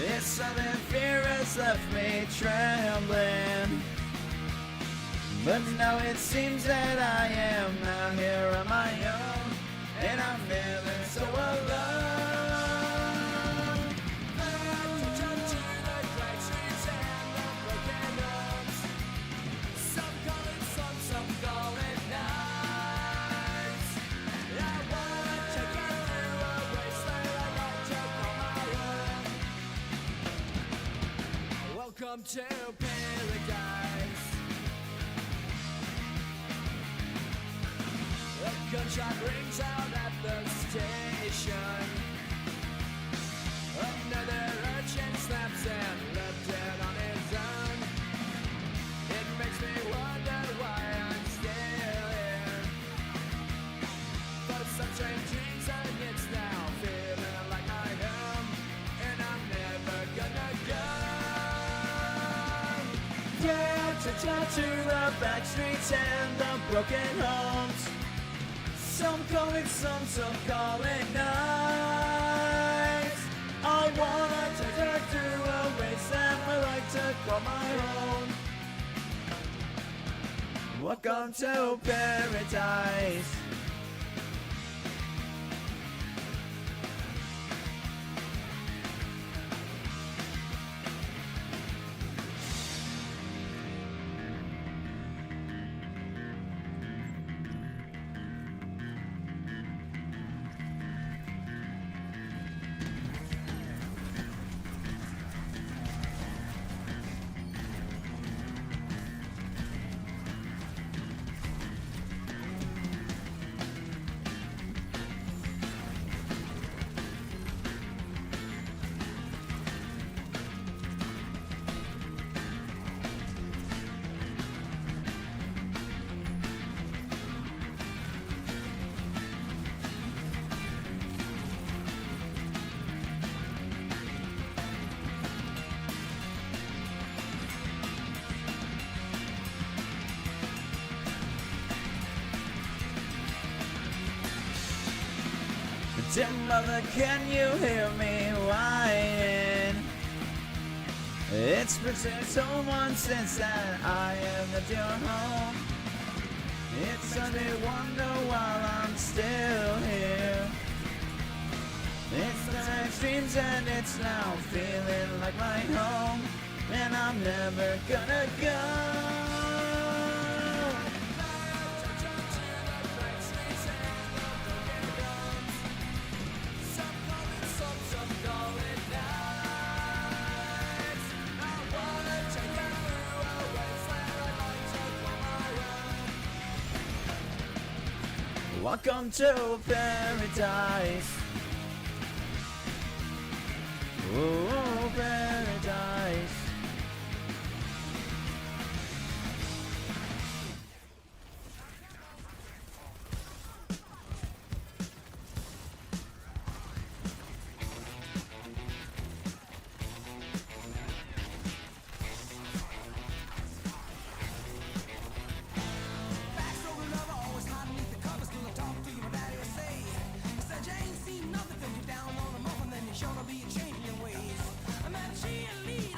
It's something fear has left me trembling. But now it seems that I am now here on my own, and I'm feeling so alone. Welcome to paradise. A gunshot rings out at the station. Another urchin snaps and left dead on his own. It makes me wonder why I'm still here. For some strange reason, it's now feeling like my home, and I'm never gonna go. Yeah, to the back streets and the broken homes. Some call it some call it nights. I wanna take her to a wasteland I like to call my home. Welcome to paradise. Dear mother, can you hear me whining? It's been so long since that I have left your home. It's Sunday wonder while I'm still here. It's the night dreams and it's now feeling like my home, and I'm never gonna go. Welcome to paradise. Oh, paradise. Sure to be a change in your ways. I'm at a cheerleader.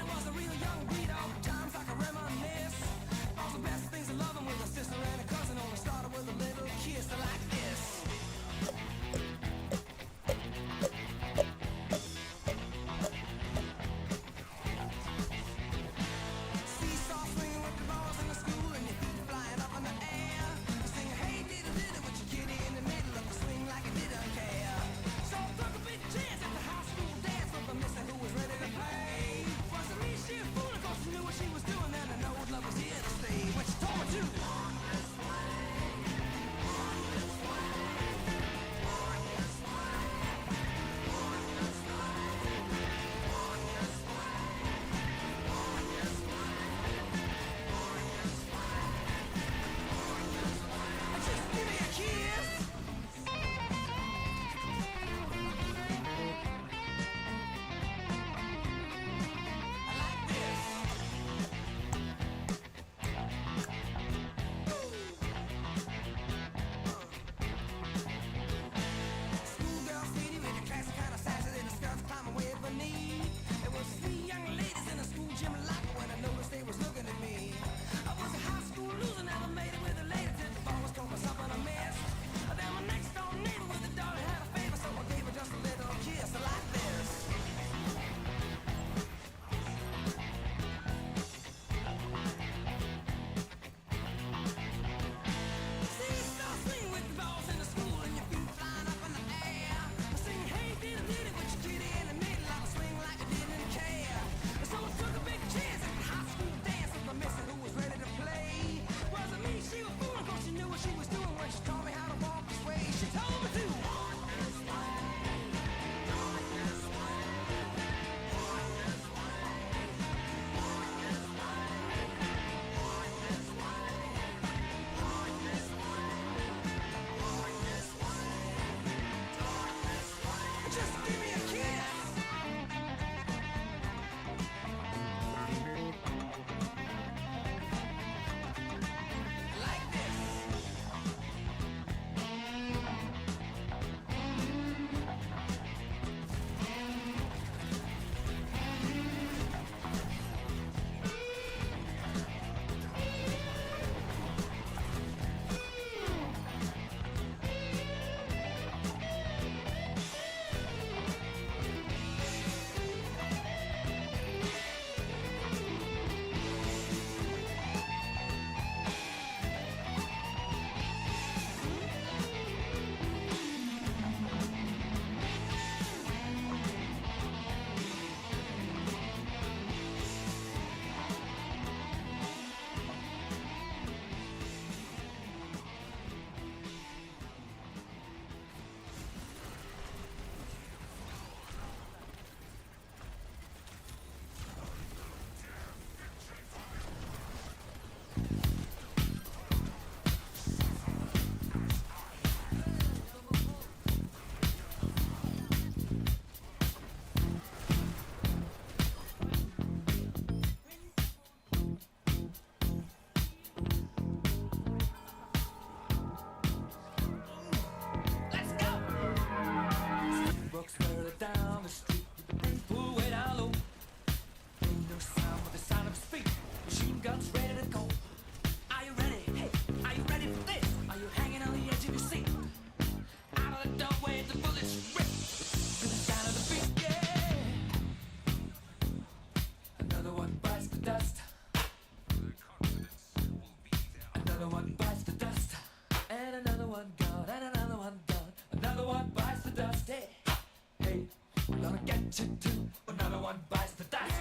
get you too. Another one bites the dust.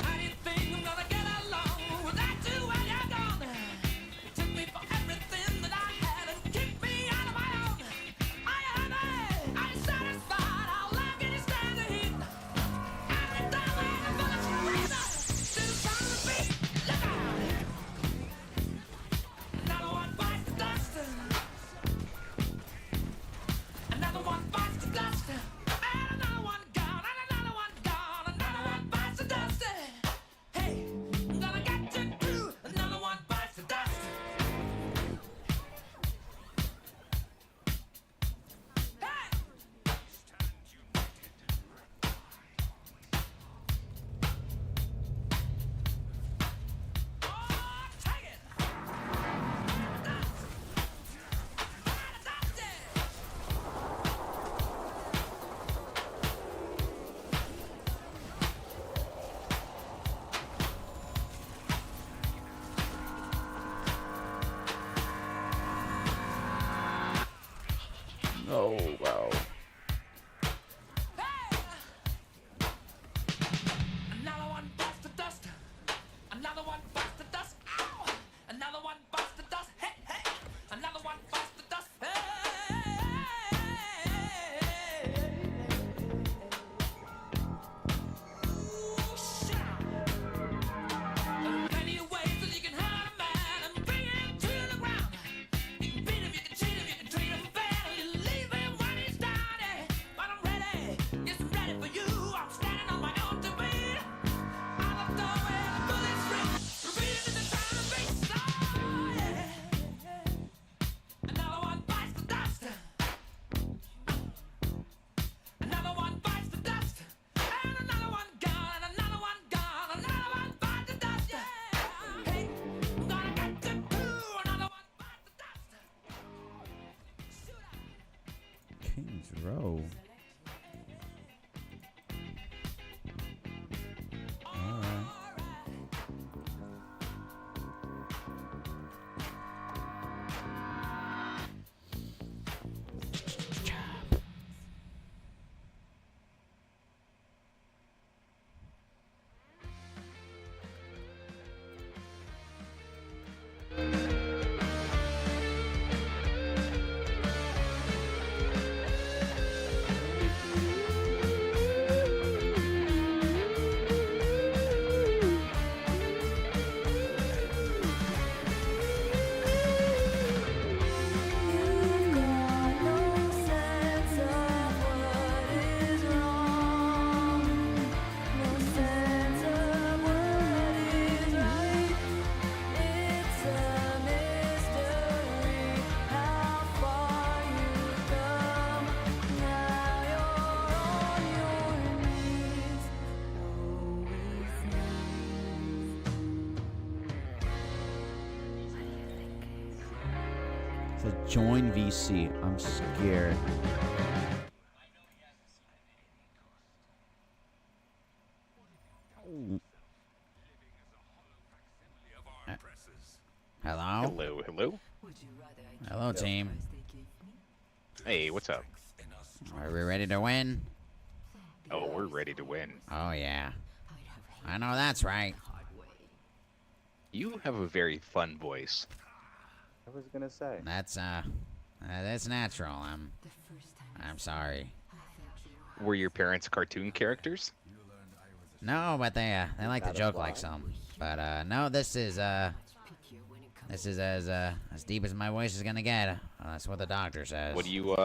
I didn't think I'm gonna get along without you when you're gone. You took me for everything that I had and kicked me out of my own. Are you happy? Are you satisfied? How long can you stand the heat? Every time I have a bullet freezer, still trying to beat. Look out! Another one bites the dust. Another one bites the dust. And another one gone. And another one gone. Another one bites the dust. Hey, I'm gonna get you too. Another one bites the dust. Hey! Oh, take it! Oh, wow. Another one bites the dust. Another one bites the dust. Ow! Another one bites the dust. Hey, hey! Another one bites the dust. Ooh, shit! There are plenty of ways that you can hurt a man and bring him to the ground. You can beat him, you can cheat him, you can treat him bad, you leave him when he's down. But I'm ready, yes, I'm ready for you. I'm standing on my own two feet. Out the door where the bullets ring, repeating in the sound of bass. Oh, yeah. Another one bites the dust. Another one bites the dust. And another one gone, and another one gone, another one bites the dust. Yeah. Hey, I'm gonna get you too. Another one bites the dust. Shoot out. Kings Row. Alright. You've got no sense of what is wrong, no sense of what is right. It's a mystery how far you've come. Now you're on your knees. So join VC. I'm scared. Hello? Hello, hello. Hello, team. Hey, what's up? Are we ready to win? Oh, we're ready to win. Oh, yeah. I know that's right. You have a very fun voice. I was gonna say. That's natural. I'm sorry. Were your parents cartoon characters? No, but they like to joke like some. But no, this is as deep as my voice is gonna get. That's what the doctor says. What do you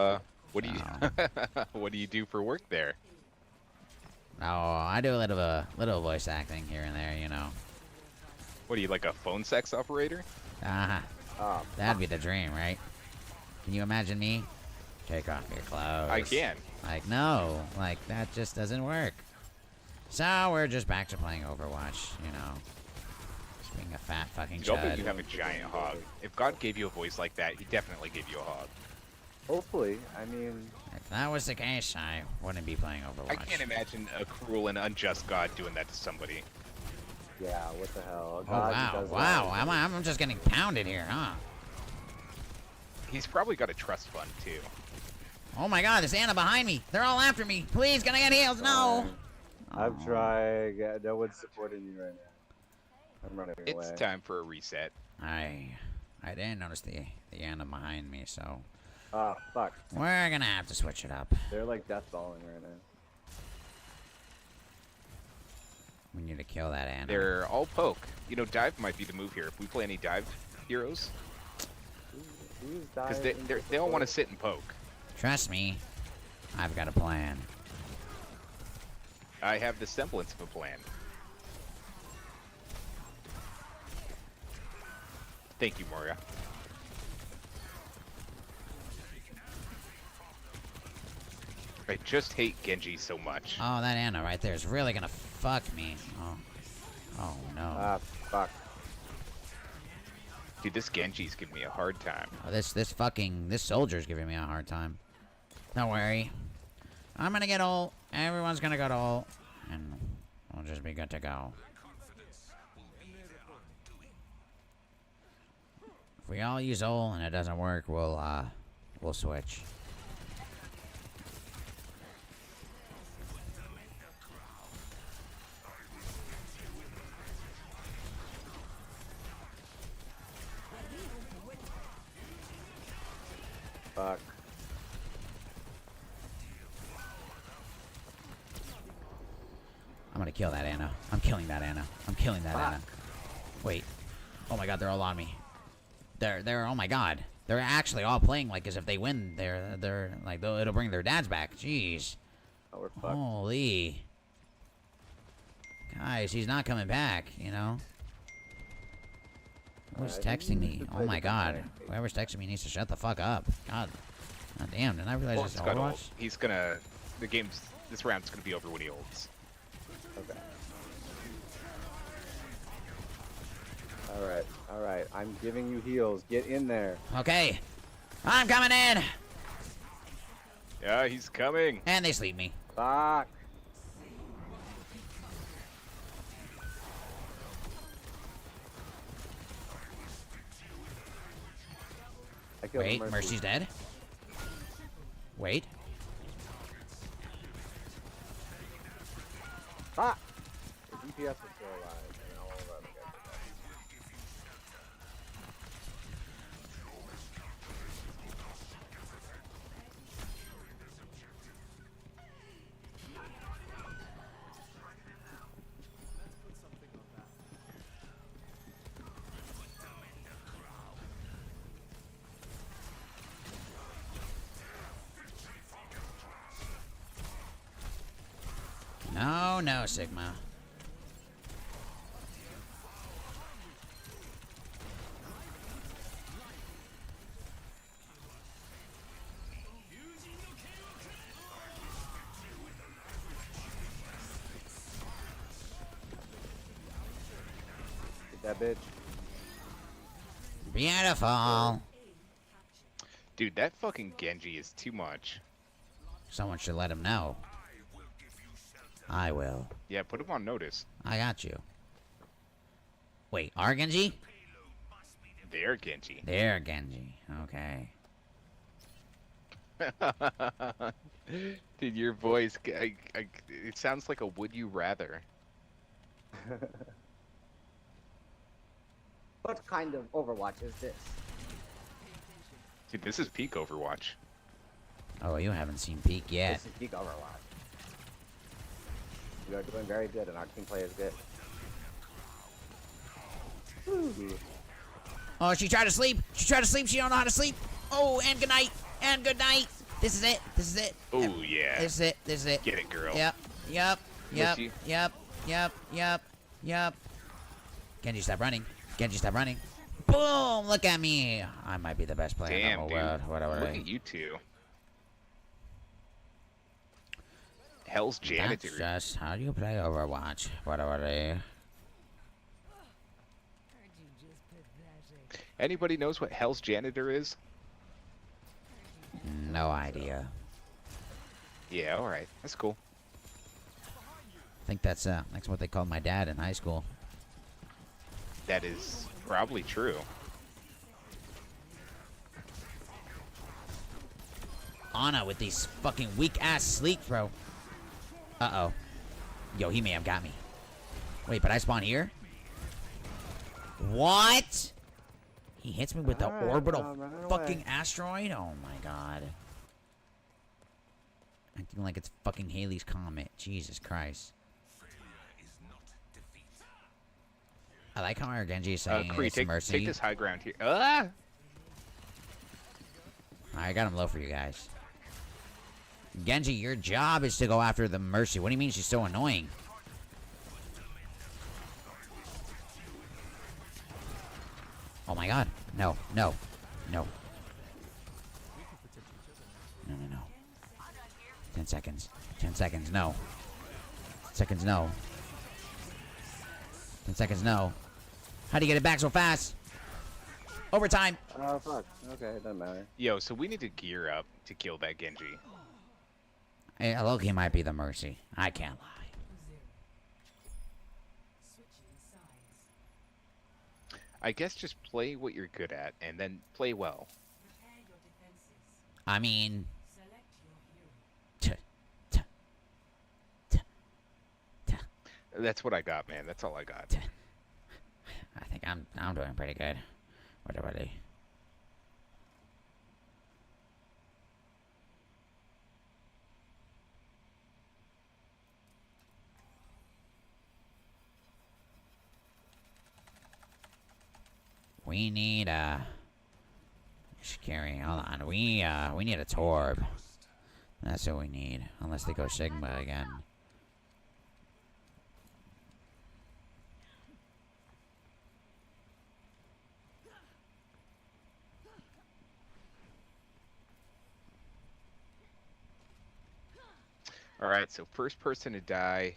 what do you do for work there? Oh, I do a little voice acting here and there, you know. What are you, like a phone sex operator? That'd be the dream, right? Can you imagine me? Take off your clothes. I can. Like, no. Like, that just doesn't work. So, we're just back to playing Overwatch, you know. Just being a fat fucking Don't chud. think you have a giant hog. If God gave you a voice like that, he definitely gave you a hog. Hopefully, I mean. If that was the case, I wouldn't be playing Overwatch. I can't imagine a cruel and unjust God doing that to somebody. Yeah, what the hell? Oh, God, he wow, does wow. that. I'm just getting pounded here, huh? He's probably got a trust fund too. Oh my god, there's Anna behind me. They're all after me. Please, can I get heals? No. I'm trying. No one's supporting you right now. I'm running It's away. time for a reset. I didn't notice the Anna behind me, so Oh, fuck. we're gonna have to switch it up. They're like deathballing right now. We need to kill that Anna. They're all poke. You know, dive might be the move here. If we play any dive heroes, Who's because dying? they don't want to sit and poke. Trust me, I've got a plan. I have the semblance of a plan. Thank you, Moria. I just hate Genji so much. Oh, that Anna right there is really gonna fuck me. Oh no. Ah, fuck. Dude, this Genji's giving me a hard time. Oh, this soldier's giving me a hard time. Don't worry. I'm gonna get ult. Everyone's gonna go to ult. And we'll just be good to go. If we all use ult and it doesn't work, we'll switch. Fuck. I'm gonna kill that Anna. I'm killing that Anna. I'm killing that Anna. Wait. Oh my god, they're all on me. They're oh my god. They're actually all playing like as if they win. They're like it'll bring their dads back. Jeez. Oh, we're fucked. Holy. Guys, he's not coming back, you know? Who's texting me? Oh my god. Whoever's texting me needs to shut the fuck up. God. God damn, didn't I realize Ult's this got Overwatch? ult. He's gonna. This round's gonna be over when he ults. Okay. Alright, alright. I'm giving you heals. Get in there. Okay. I'm coming in! Yeah, he's coming. And they sleep me. Fuck. I killed Wait, Mercy. Mercy's dead? Wait. Ah! The DPS is still alive. And all of them get No, no, Sigma. that bitch. Beautiful. Dude, that fucking Genji is too much. Someone should let him know. I will. Yeah, put him on notice. I got you. Wait, our Genji? There, Genji. There, Genji. Okay. Dude, your voice, it sounds like a would you rather. What kind of Overwatch is this? Dude, this is peak Overwatch. Oh, you haven't seen Peak yet. This is Geek Overwatch. You are doing very good, and our team play is good. Ooh. Oh, she tried to sleep. She tried to sleep. She don't know how to sleep. Oh, and good night. And good night. This is it. This is it. Oh, yeah. This is it. This is it. Get it, girl. Yep. Yep. Yep. Lucy. Yep. Yep. Yep. Yep. Genji, stop running. Genji, stop running. Boom! Look at me. I might be the best player in the Damn, whole dude. world. Whatever. Look at you two. Hell's Janitor. That's just how you play Overwatch. Whatever. Anybody knows what Hell's Janitor is? No idea. Yeah, alright. That's cool. I think that's what they called my dad in high school. That is probably true. Ana with these fucking weak ass sleep, bro. Uh-oh. Yo, he may have got me. Wait, but I spawn here? What? He hits me with the orbital fucking asteroid? Oh my god. Acting like it's fucking Halley's Comet. Jesus Christ. I like how our Genji is saying Kree, it's take mercy. this high ground here. Ah! I got him low for you guys. Genji, your job is to go after the Mercy. What do you mean she's so annoying? Oh my god. No, no, no. No, no, no. 10 seconds. 10 seconds, no. 10 seconds, no. 10 seconds, no. How do you get it back so fast? Overtime. Oh, fuck. Okay, it doesn't matter. Yo, so we need to gear up to kill that Genji. Hey, Loki might be the Mercy. I can't lie. I guess just play what you're good at, and then play well. I mean... That's what I got, man. That's all I got. I think I'm doing pretty good. What are they? We need Shikari, hold on. We need a Torb. That's what we need. Unless they go Sigma again. Alright, so first person to die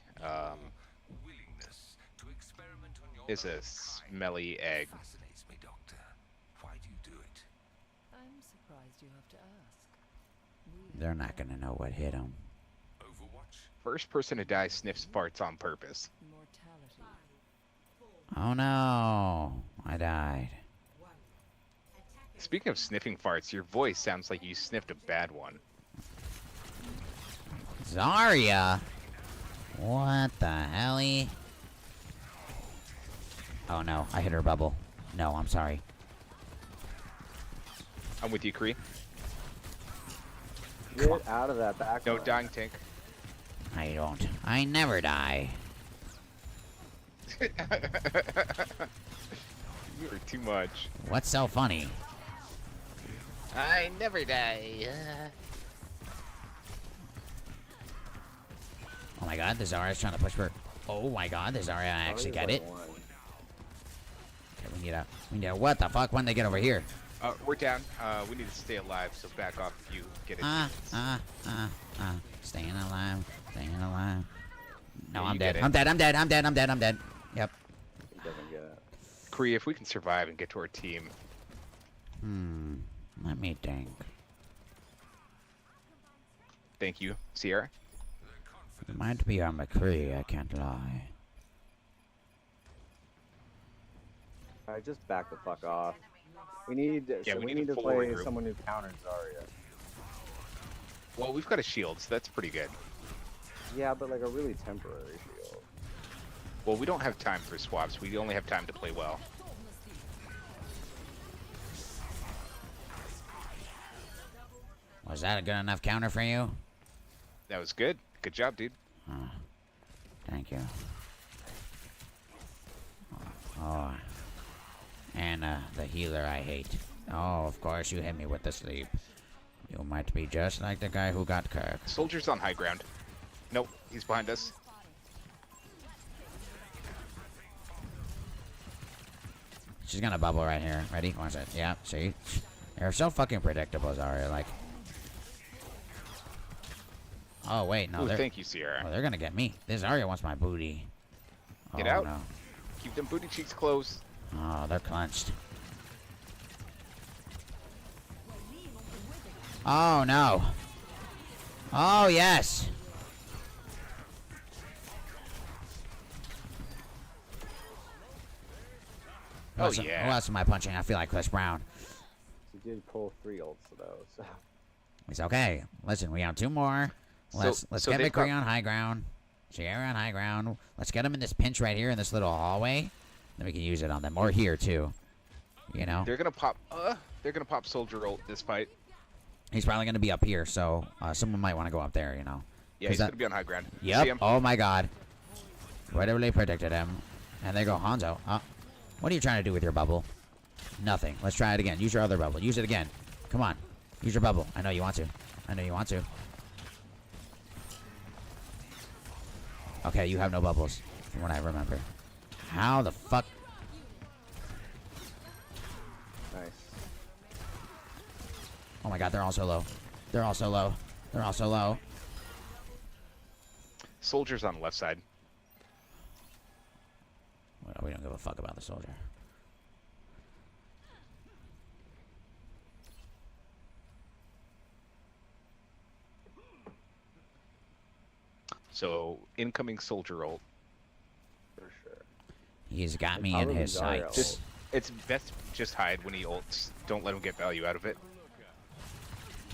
is a smelly egg. I'm surprised you have to ask. They're not gonna know what hit them. First person to die sniffs farts on purpose. Oh no, I died. Speaking of sniffing farts, your voice sounds like you sniffed a bad one. Zarya? What the helly? Oh no, I hit her bubble. No, I'm sorry. I'm with you, Kree. Get out of that back. No dying tank. I don't. I never die. You are too much. What's so funny? I never die. Oh my god, the Zarya's trying to push for... Oh my god, the Zarya actually get it. Okay, we need a... What the fuck? When they get over here? We're down. We need to stay alive, so back off if you get it. Staying alive. Staying alive. No, Yeah, I'm you dead. get it. I'm dead. I'm dead. I'm dead. I'm dead. I'm dead. Yep. He doesn't get it. Kree, if we can survive and get to our team. Let me think. Thank you, Sierra. It might be on McCree, I can't lie. Alright, just back the fuck off. We need, Yeah, we we need need a to full play regroup. someone who counters Zarya. Well, we've got a shield, so that's pretty good. Yeah, but like a really temporary shield. Well, we don't have time for swaps. We only have time to play well. Was that a good enough counter for you? That was good. Good job, dude. Oh, thank you. Oh. And the healer I hate. Oh, of course you hit me with the sleep. You might be just like the guy who got Kirk. Soldier's on high ground. Nope, he's behind us. She's gonna bubble right here. Ready? Watch it. Yeah, see? You're so fucking predictable, Zarya. Like... Oh, wait, no. Ooh, they're... thank you, Sierra. Oh, they're gonna get me. This Zarya wants my booty. Get Oh, out. no. Keep them booty cheeks closed. Oh, they're clenched. Oh, no. Oh, yes. Who Oh, else, yeah. Who else am I punching? I feel like Chris Brown. He did pull 3 ults though, so. It's okay. Listen, we got 2 more. Let's so get they've McCree got- on high ground. Sierra on high ground. Let's get him in this pinch right here in this little hallway. Then we can use it on them. Or here too. You know? They're gonna pop. They're gonna pop soldier ult this fight. He's probably gonna be up here, so someone might want to go up there, you know. Yeah, 'Cause he's that- gonna be on high ground. See Yep. him? Oh my god. Literally predicted him. And there go Hanzo. What are you trying to do with your bubble? Nothing. Let's try it again. Use your other bubble. Use it again. Come on. Use your bubble. I know you want to. I know you want to. Okay, you have no bubbles, from what I remember. How the fuck? Nice. Oh my god, they're all so low. They're all so low. They're all so low. Soldiers on the left side. Well, we don't give a fuck about the soldier. So incoming soldier ult. For sure. He's got me in Probably his Zarya sights. Just, it's best just hide when he ults. Don't let him get value out of it.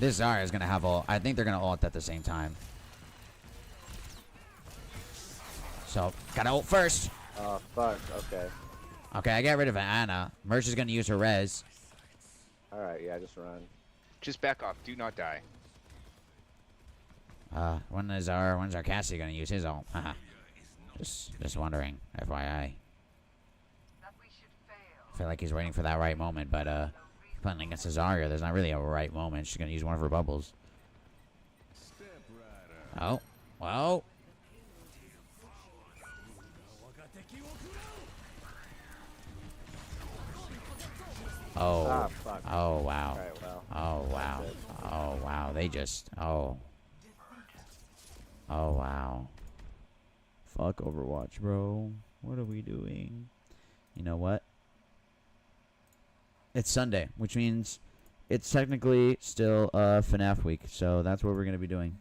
This Zarya is gonna have ult. I think they're gonna ult at the same time. So, gotta ult first. Oh, fuck. Okay. Okay, I get rid of Anna. Merch is gonna use her res. Alright, yeah, just run. Just back off. Do not die. When's our Cassie gonna use his ult? Haha. Just wondering, FYI. I feel like he's waiting for that right moment, but playing against Zarya, there's not really a right moment. She's gonna use one of her bubbles. Oh, well. Oh. Ah, fuck. Oh wow. Alright, well. Oh wow. That's it. Oh wow. They just. Oh. Oh wow. Fuck Overwatch, bro. What are we doing? You know what? It's Sunday, which means it's technically still FNAF week, so that's what we're gonna be doing.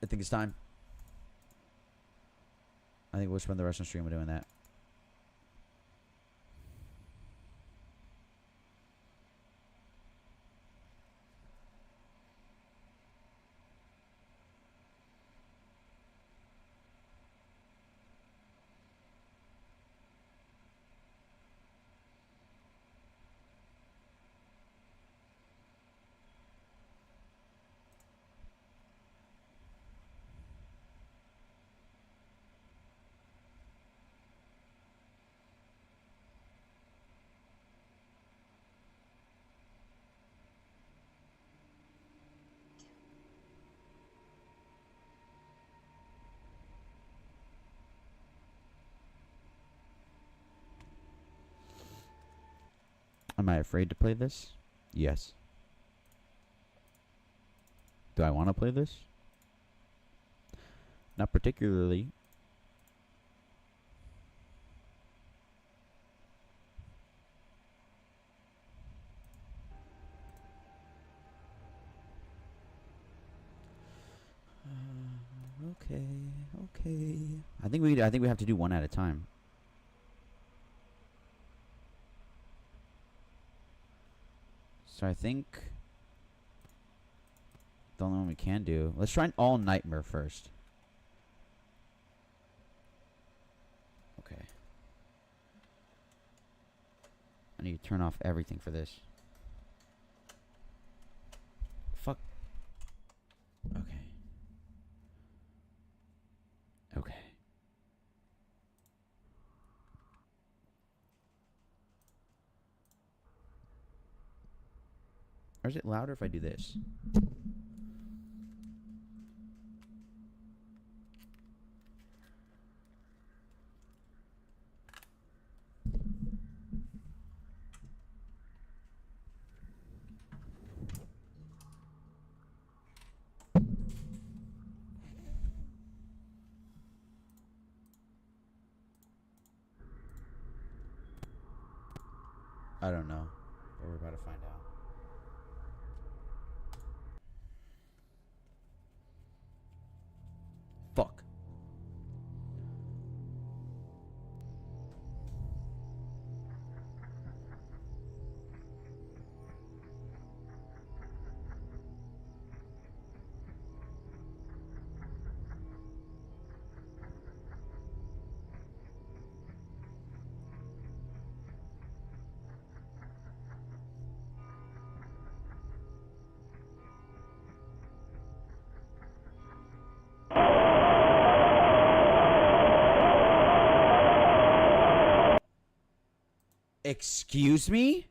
I think it's time. I think we'll spend the rest of the stream doing that. Am I afraid to play this? Yes. Do I want to play this? Not particularly. Okay, okay. I think we have to do one at a time. So I think the only one we can do. Let's try an all nightmare first. Okay. I need to turn off everything for this. Fuck. Okay. Okay. Or is it louder if I do this? I don't know, but we're about to find out. Fuck. Excuse me?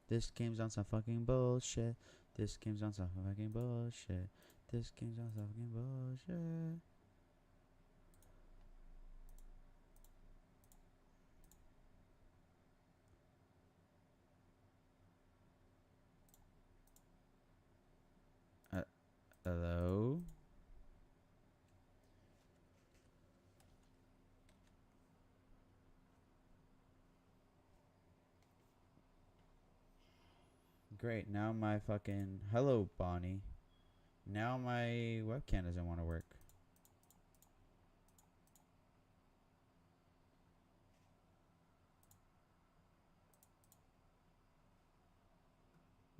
This game's on some fucking bullshit. This game's on some fucking bullshit. This game's on some fucking bullshit. Hello? Great, now my fucking... Hello, Bonnie. Now my webcam doesn't want to work.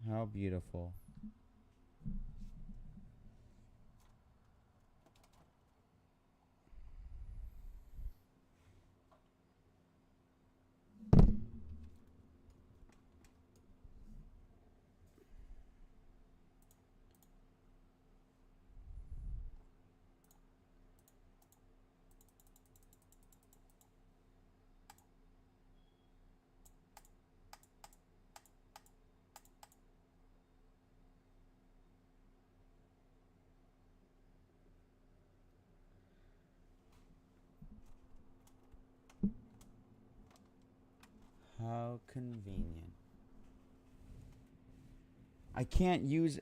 How beautiful. How convenient. I can't use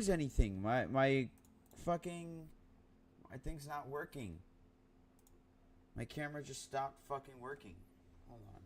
anything. My fucking my thing's not working. My camera just stopped fucking working. Hold on.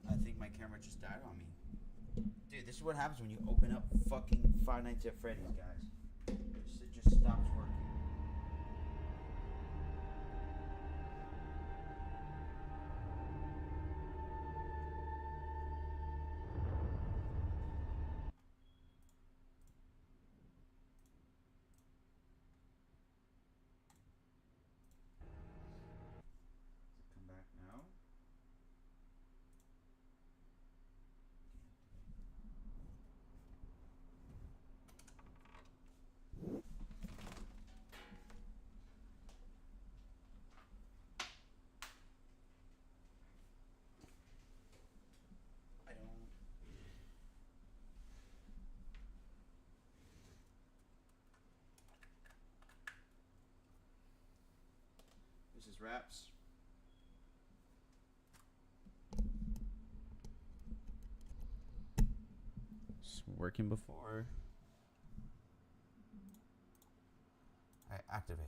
I think my camera just died on me. Dude, this is what happens when you open up fucking Five Nights at Freddy's, guys. It just stops working. Come back now. I don't. This is Wraps. It's working before I activate.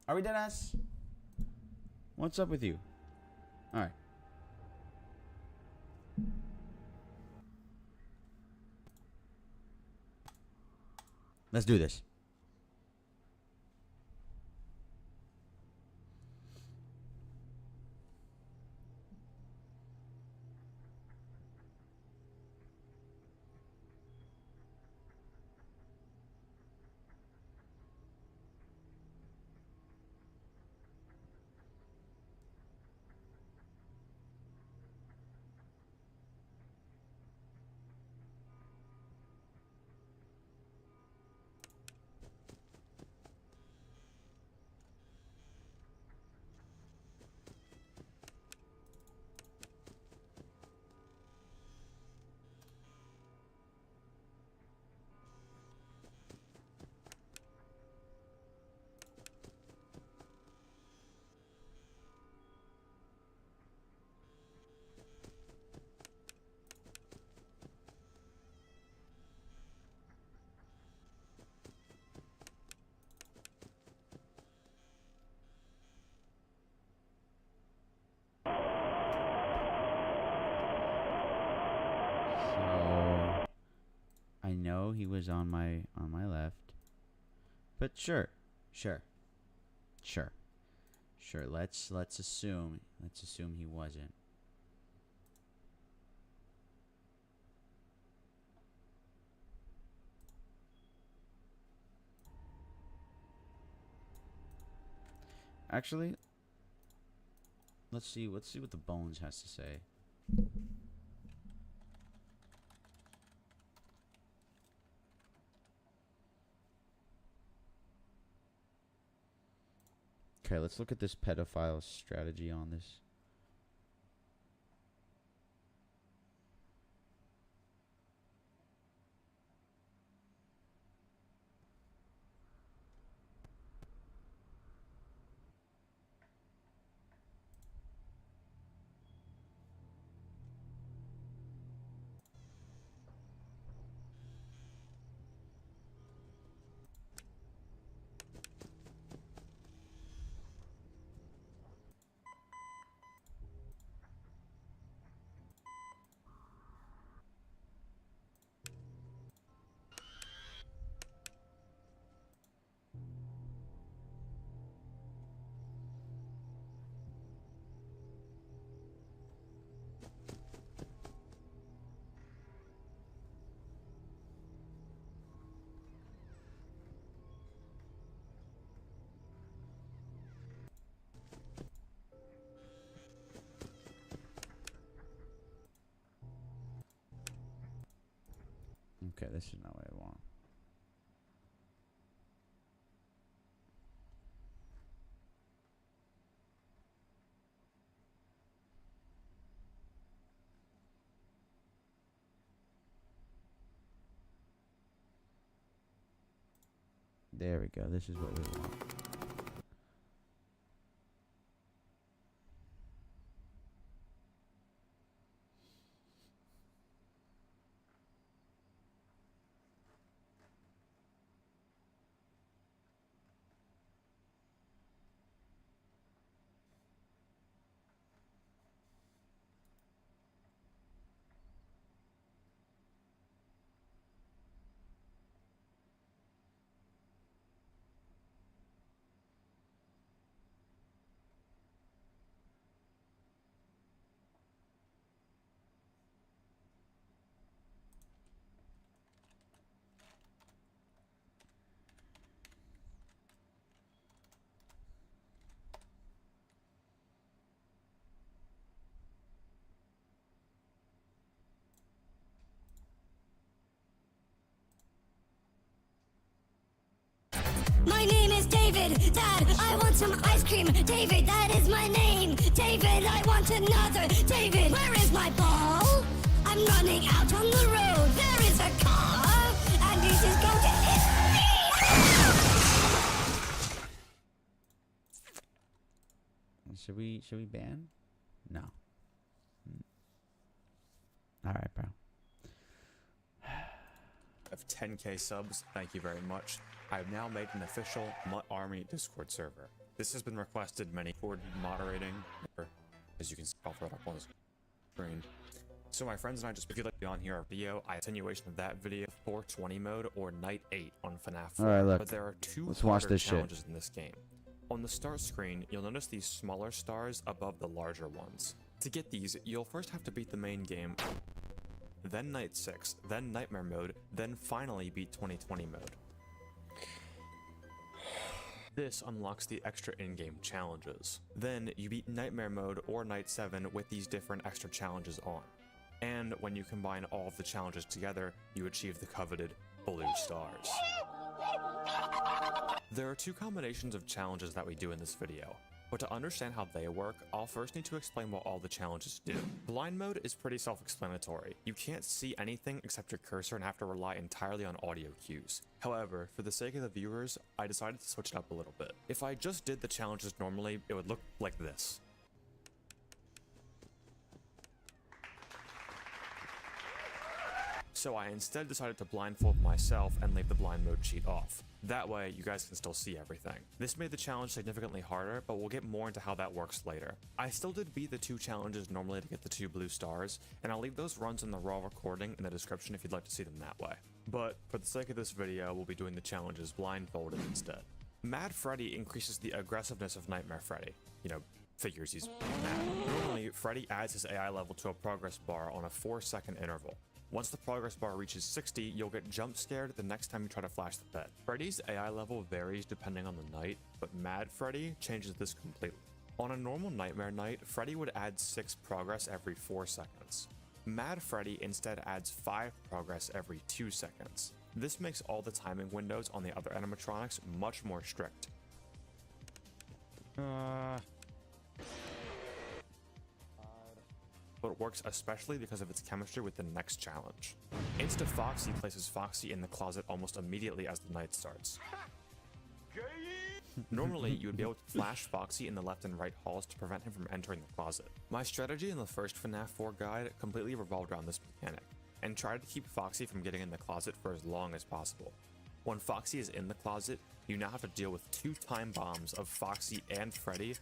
Are we dead ass? What's up with you? Alright. Let's do this. know he was on my left. But sure. Let's assume he wasn't. Actually, let's see what the bones has to say. Okay, let's look at this pedophile strategy on this. Okay, this is not what I want. There we go. This is what we want. My name is David. Dad, I want some ice cream. David, that is my name. David, I want another. David, where is my ball? I'm running out on the road. There is a car, and it is going to hit me. Should we ban? No. All right, bro. Of 10k subs, thank you very much. I have now made an official Mutt Army Discord server. This has been requested many for moderating, as you can see, I'll throw it up on the screen. So my friends and I just picked up on here a video, attenuation of that video, 420 mode or Night 8 on FNAF 4. Alright, look. But there are two Let's watch harder this shit. challenges in this game. On the start screen, you'll notice these smaller stars above the larger ones. To get these, you'll first have to beat the main game, then Night 6, then Nightmare mode, then finally beat 2020 mode. This unlocks the extra in-game challenges. Then you beat Nightmare mode or Night 7 with these different extra challenges on. And when you combine all of the challenges together, you achieve the coveted blue stars. There are two combinations of challenges that we do in this video. But to understand how they work, I'll first need to explain what all the challenges do. Blind mode is pretty self-explanatory. You can't see anything except your cursor and have to rely entirely on audio cues. However, for the sake of the viewers, I decided to switch it up a little bit. If I just did the challenges normally, it would look like this. So I instead decided to blindfold myself and leave the blind mode cheat off. That way, you guys can still see everything. This made the challenge significantly harder, but we'll get more into how that works later. I still did beat the two challenges normally to get the 2 blue stars, and I'll leave those runs in the raw recording in the description if you'd like to see them that way. But for the sake of this video, we'll be doing the challenges blindfolded instead. Mad Freddy increases the aggressiveness of Nightmare Freddy. You know, figures he's mad. Normally, Freddy adds his AI level to a progress bar on a 4-second interval. Once the progress bar reaches 60, you'll get jump scared the next time you try to flash the bed. Freddy's AI level varies depending on the night, but Mad Freddy changes this completely. On a normal Nightmare night, Freddy would add 6 progress every 4 seconds. Mad Freddy instead adds 5 progress every 2 seconds. This makes all the timing windows on the other animatronics much more strict. But it works especially because of its chemistry with the next challenge. Insta Foxy places Foxy in the closet almost immediately as the night starts. Normally, you would be able to flash Foxy in the left and right halls to prevent him from entering the closet. My strategy in the first FNAF 4 guide completely revolved around this mechanic, and tried to keep Foxy from getting in the closet for as long as possible. When Foxy is in the closet, you now have to deal with 2 time bombs of Foxy and Freddy,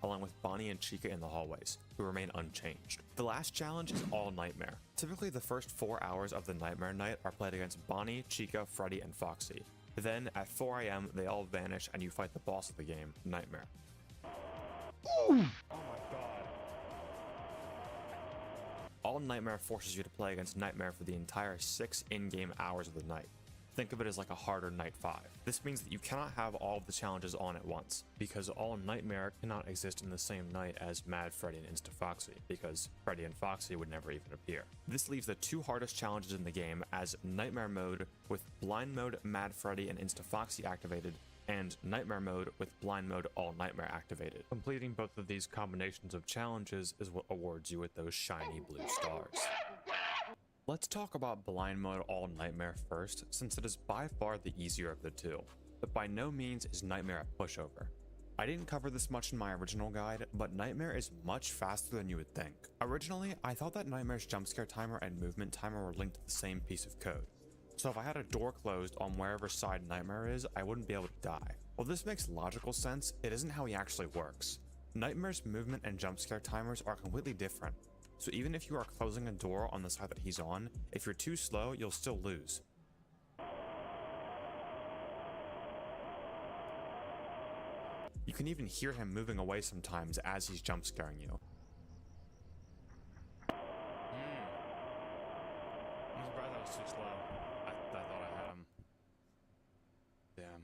along with Bonnie and Chica in the hallways, who remain unchanged. The last challenge is all Nightmare. Typically, the first 4 hours of the Nightmare night are played against Bonnie, Chica, Freddy, and Foxy. Then, at 4 AM, they all vanish and you fight the boss of the game, Nightmare. Oh my god. All Nightmare forces you to play against Nightmare for the entire 6 in-game hours of the night. Think of it as like a harder Night 5. This means that you cannot have all of the challenges on at once, because all Nightmare cannot exist in the same night as Mad Freddy and Insta Foxy, because Freddy and Foxy would never even appear. This leaves the 2 hardest challenges in the game as Nightmare Mode with Blind Mode, Mad Freddy, and Insta Foxy activated, and Nightmare Mode with Blind Mode, All Nightmare activated. Completing both of these combinations of challenges is what awards you with those shiny blue stars. Let's talk about Blind Mode All Nightmare first, since it is by far the easier of the two, but by no means is Nightmare a pushover. I didn't cover this much in my original guide, but Nightmare is much faster than you would think. Originally, I thought that Nightmare's jumpscare timer and movement timer were linked to the same piece of code. So if I had a door closed on wherever side Nightmare is, I wouldn't be able to die. While this makes logical sense, it isn't how he actually works. Nightmare's movement and jumpscare timers are completely different. So even if you are closing a door on the side that he's on, if you're too slow, you'll still lose. You can even hear him moving away sometimes as he's jump scaring you. I'm surprised I was too slow. I thought I had him. Damn.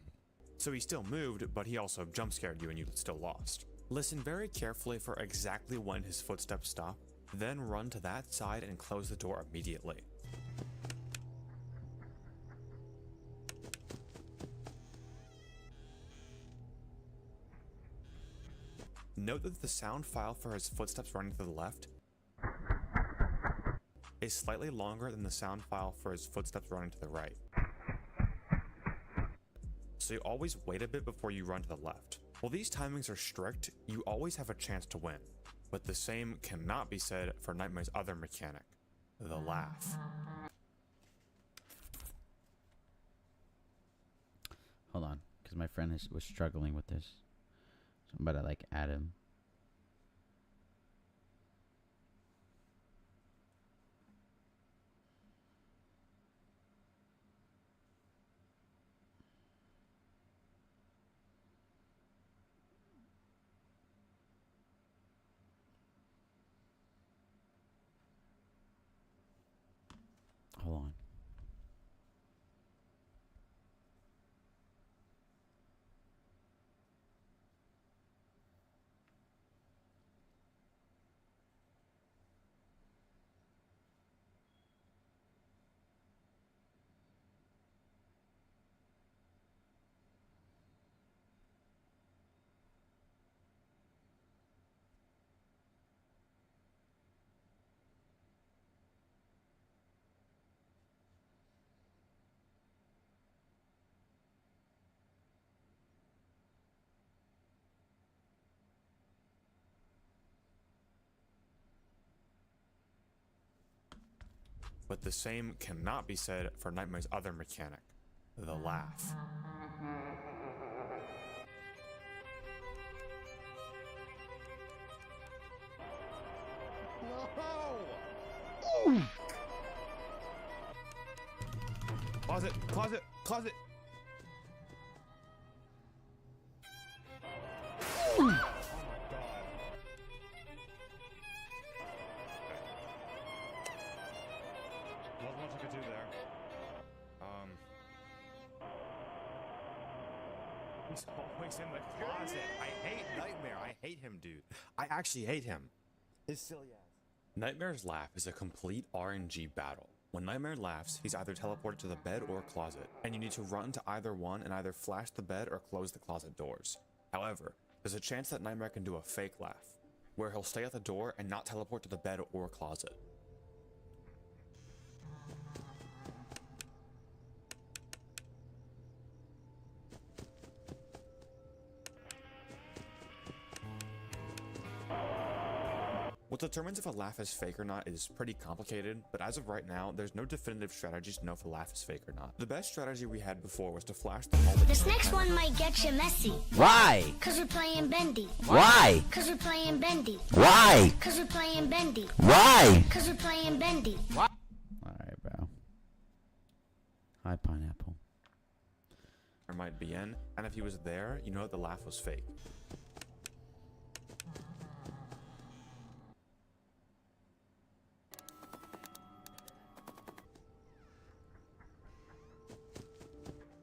So he still moved, but he also jump scared you and you still lost. Listen very carefully for exactly when his footsteps stop. Then run to that side and close the door immediately. Note that the sound file for his footsteps running to the left is slightly longer than the sound file for his footsteps running to the right. So you always wait a bit before you run to the left. While these timings are strict, you always have a chance to win. But the same cannot be said for Nightmare's other mechanic, the laugh. Hold on, because my friend was struggling with this. So I'm about to like add him. Hold on. But the same cannot be said for Nightmare's other mechanic, the laugh. No! Closet, closet, closet. Oh my god. Wasn't much I could do there. He's always in the closet. I hate Nightmare. I hate him, dude. I actually hate him. His silly ass. Nightmare's laugh is a complete RNG battle. When Nightmare laughs, he's either teleported to the bed or closet, and you need to run to either one and either flash the bed or close the closet doors. However, there's a chance that Nightmare can do a fake laugh, where he'll stay at the door and not teleport to the bed or closet. What determines if a laugh is fake or not is pretty complicated, but as of right now, there's no definitive strategies to know if a laugh is fake or not. The best strategy we had before was to flash the moment. This next one might get you messy. Why? Cause we're playing Bendy. Why? Cause we're playing Bendy. Why? Cause we're playing Bendy. Why? Cause we're playing Bendy. Alright, bro. Hi, pineapple. Or might be in, and if he was there, you know that the laugh was fake.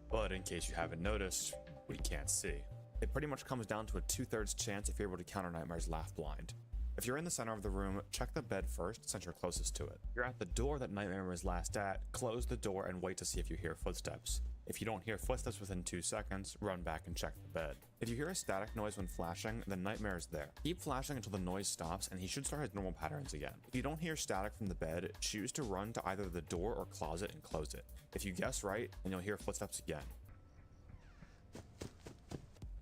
But in case you haven't noticed, we can't see. It pretty much comes down to a 2/3 chance if you're able to counter Nightmare's laugh blind. If you're in the center of the room, check the bed first since you're closest to it. If you're at the door that Nightmare was last at, close the door and wait to see if you hear footsteps. If you don't hear footsteps within 2 seconds, run back and check the bed. If you hear a static noise when flashing, then Nightmare is there. Keep flashing until the noise stops and he should start his normal patterns again. If you don't hear static from the bed, choose to run to either the door or closet and close it. If you guess right, then you'll hear footsteps again.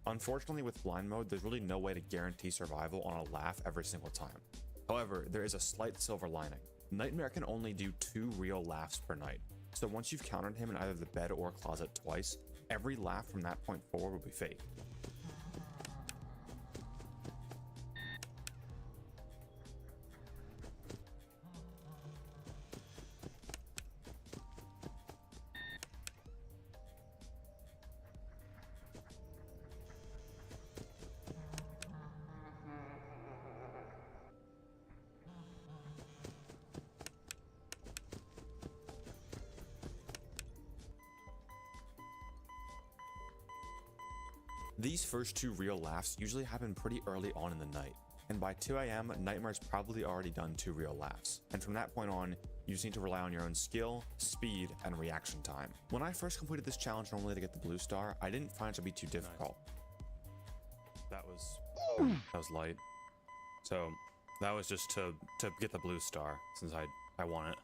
Unfortunately, with blind mode, there's really no way to guarantee survival on a laugh every single time. However, there is a slight silver lining. Nightmare can only do 2 real laughs per night. So once you've countered him in either the bed or closet twice, every laugh from that point forward will be fake. These first 2 real laughs usually happen pretty early on in the night, and by 2 AM, Nightmare's probably already done 2 real laughs, and from that point on, you just need to rely on your own skill, speed, and reaction time. When I first completed this challenge normally to get the blue star, I didn't find it to be too difficult. That was light. So that was just to get the blue star, since I want it.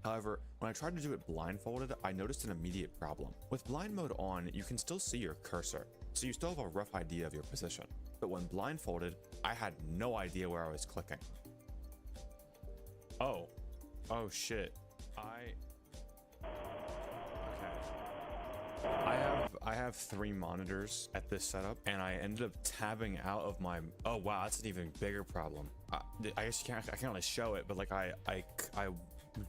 However, when I tried to do it blindfolded, I noticed an immediate problem. With blind mode on, you can still see your cursor, so you still have a rough idea of your position. But when blindfolded, I had no idea where I was clicking. Oh shit. I have 3 monitors at this setup, and I ended up tabbing out of my. Oh wow, that's an even bigger problem. I guess I can't really show it, but like I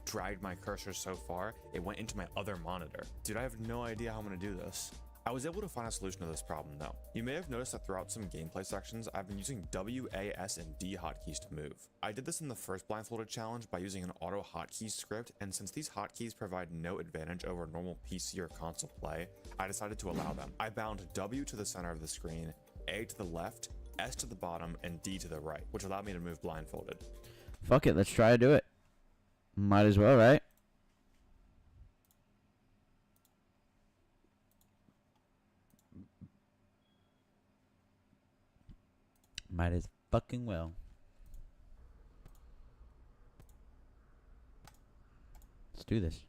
dragged my cursor so far, it went into my other monitor. Dude, I have no idea how I'm gonna do this. I was able to find a solution to this problem though. You may have noticed that throughout some gameplay sections, I've been using W, A, S, and D hotkeys to move. I did this in the first blindfolded challenge by using an auto hotkey script, and since these hotkeys provide no advantage over normal PC or console play, I decided to allow them. I bound W to the center of the screen, A to the left, S to the bottom, and D to the right, which allowed me to move blindfolded. Fuck it, let's try to do it. Might as well, right? Might as fucking well. Let's do this.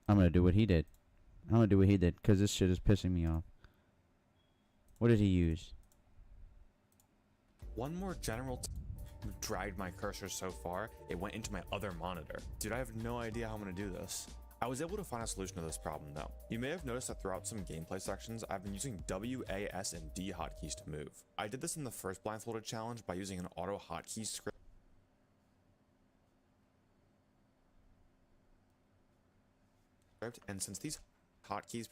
I'm gonna do what he did. I'm gonna do what he did, because this shit is pissing me off. What did he use? One more general dragged my cursor so far, it went into my other monitor. Dude, I have no idea how I'm gonna do this. I was able to find a solution to this problem though. You may have noticed that throughout some gameplay sections, I've been using W, A, S, and D hotkeys to move. I did this in the first blindfolded challenge by using an auto hotkey script, and since these hotkeys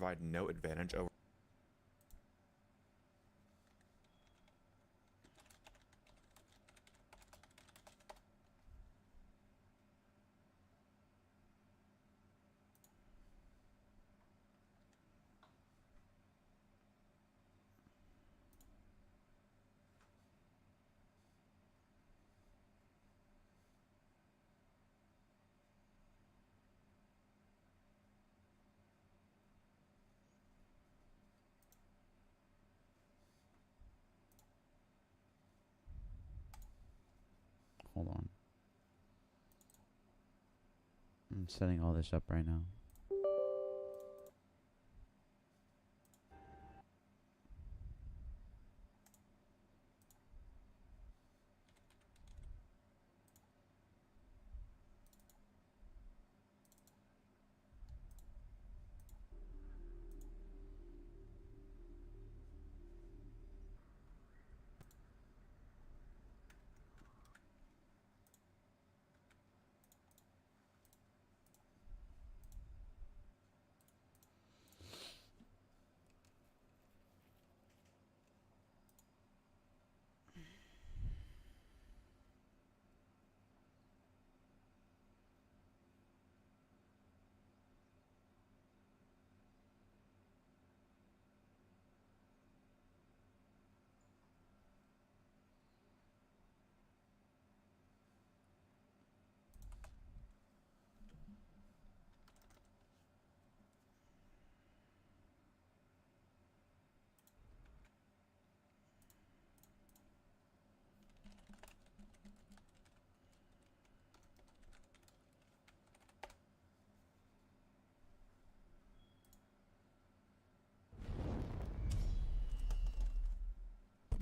provide no advantage over Hold on. I'm setting all this up right now.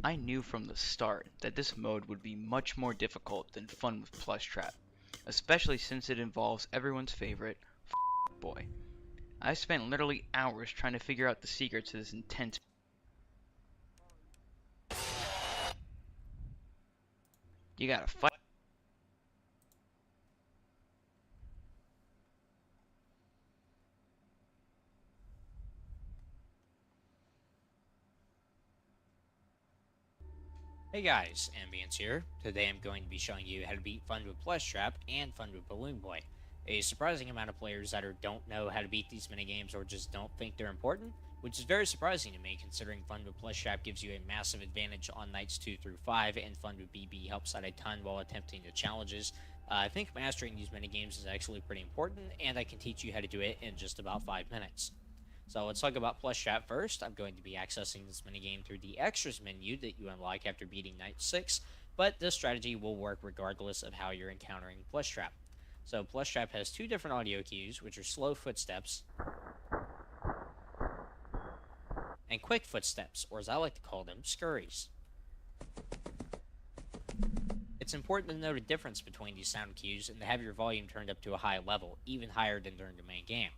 I knew from the start that this mode would be much more difficult than Fun with Plushtrap, especially since it involves everyone's favorite boy. I spent literally hours trying to figure out the secret to this intense. You gotta fight. Hey guys, Ambience here. Today I'm going to be showing you how to beat Fun with Plushtrap and Fun with Balloon Boy. A surprising amount of players either don't know how to beat these minigames or just don't think they're important, which is very surprising to me considering Fun with Plushtrap gives you a massive advantage on nights 2 through 5 and Fun with BB helps out a ton while attempting the challenges. I think mastering these minigames is actually pretty important and I can teach you how to do it in just about 5 minutes. So let's talk about Plushtrap first. I'm going to be accessing this minigame through the Extras menu that you unlock after beating Night 6, but this strategy will work regardless of how you're encountering Plushtrap. So Plushtrap has two different audio cues, which are slow footsteps and quick footsteps, or as I like to call them, scurries. It's important to know the difference between these sound cues and to have your volume turned up to a high level, even higher than during the main game.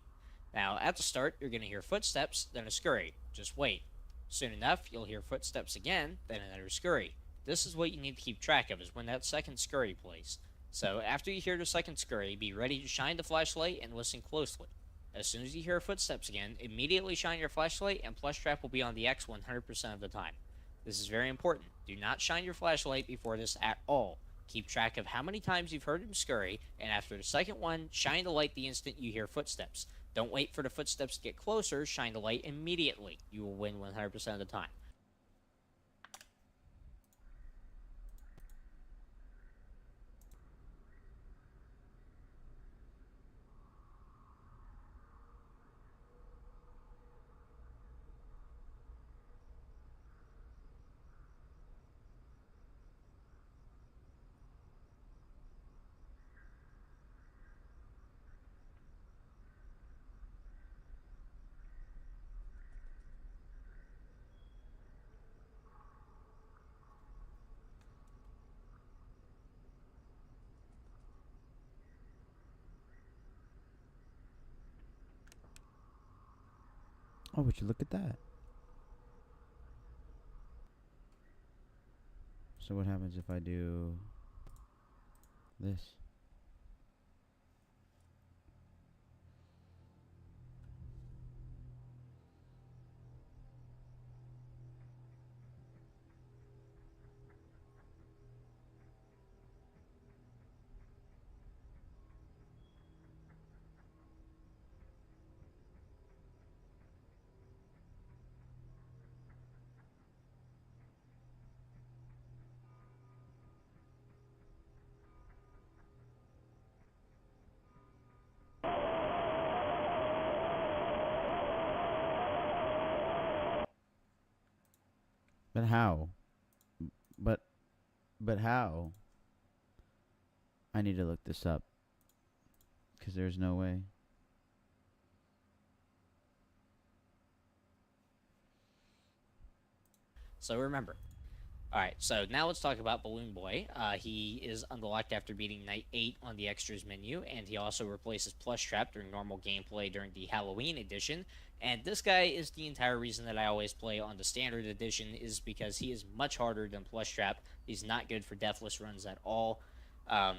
Now, at the start, you're going to hear footsteps, then a scurry. Just wait. Soon enough, you'll hear footsteps again, then another scurry. This is what you need to keep track of, is when that second scurry plays. So, after you hear the second scurry, be ready to shine the flashlight and listen closely. As soon as you hear footsteps again, immediately shine your flashlight and Plushtrap will be on the X 100% of the time. This is very important. Do not shine your flashlight before this at all. Keep track of how many times you've heard him scurry, and after the second one, shine the light the instant you hear footsteps. Don't wait for the footsteps to get closer, shine the light immediately. You will win 100% of the time. Oh, would you look at that? So what happens if I do this? But how? But how? I need to look this up. 'Cause there's no way. So remember. Alright, so now let's talk about Balloon Boy. He is unlocked after beating Night 8 on the extras menu, and he also replaces Plush Trap during normal gameplay during the Halloween edition. And this guy is the entire reason that I always play on the standard edition, is because he is much harder than Plush Trap. He's not good for deathless runs at all.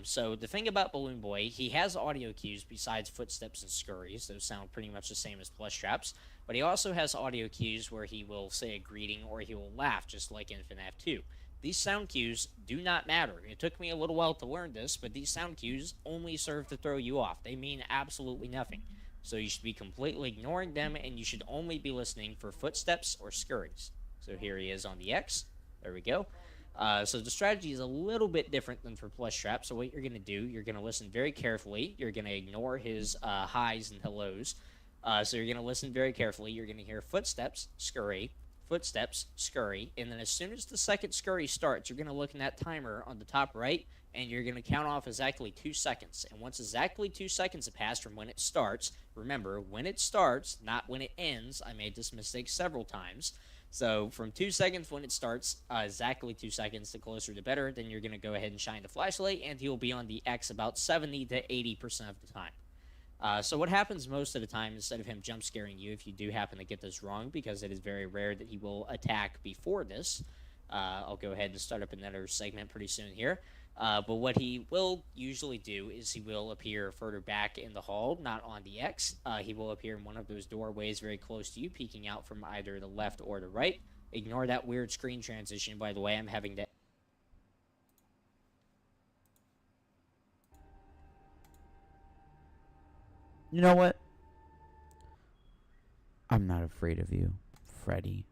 So the thing about Balloon Boy, he has audio cues besides footsteps and scurries. Those sound pretty much the same as Plush Traps. But he also has audio cues where he will say a greeting or he will laugh, just like in FNAF 2. These sound cues do not matter. It took me a little while to learn this, but these sound cues only serve to throw you off. They mean absolutely nothing. So you should be completely ignoring them, and you should only be listening for footsteps or scurries. So here he is on the X. There we go. So the strategy is a little bit different than for Plush Trap. So what you're going to do, you're going to listen very carefully. You're going to ignore his highs and hellos. So you're going to listen very carefully. You're going to hear footsteps, scurry, footsteps, scurry. And then as soon as the second scurry starts, you're going to look in that timer on the top right, and you're going to count off exactly 2 seconds. And once exactly 2 seconds have passed from when it starts, remember, when it starts, not when it ends. I made this mistake several times. So from 2 seconds when it starts, exactly 2 seconds, the closer the better, then you're going to go ahead and shine the flashlight, and he'll be on the X about 70 to 80% of the time. So what happens most of the time, instead of him jump scaring you, if you do happen to get this wrong, because it is very rare that he will attack before this, I'll go ahead and start up another segment pretty soon here. But what he will usually do is he will appear further back in the hall, not on the X. He will appear in one of those doorways very close to you, peeking out from either the left or the right. Ignore that weird screen transition, by the way. I'm having to... You know what? I'm not afraid of you, Freddy.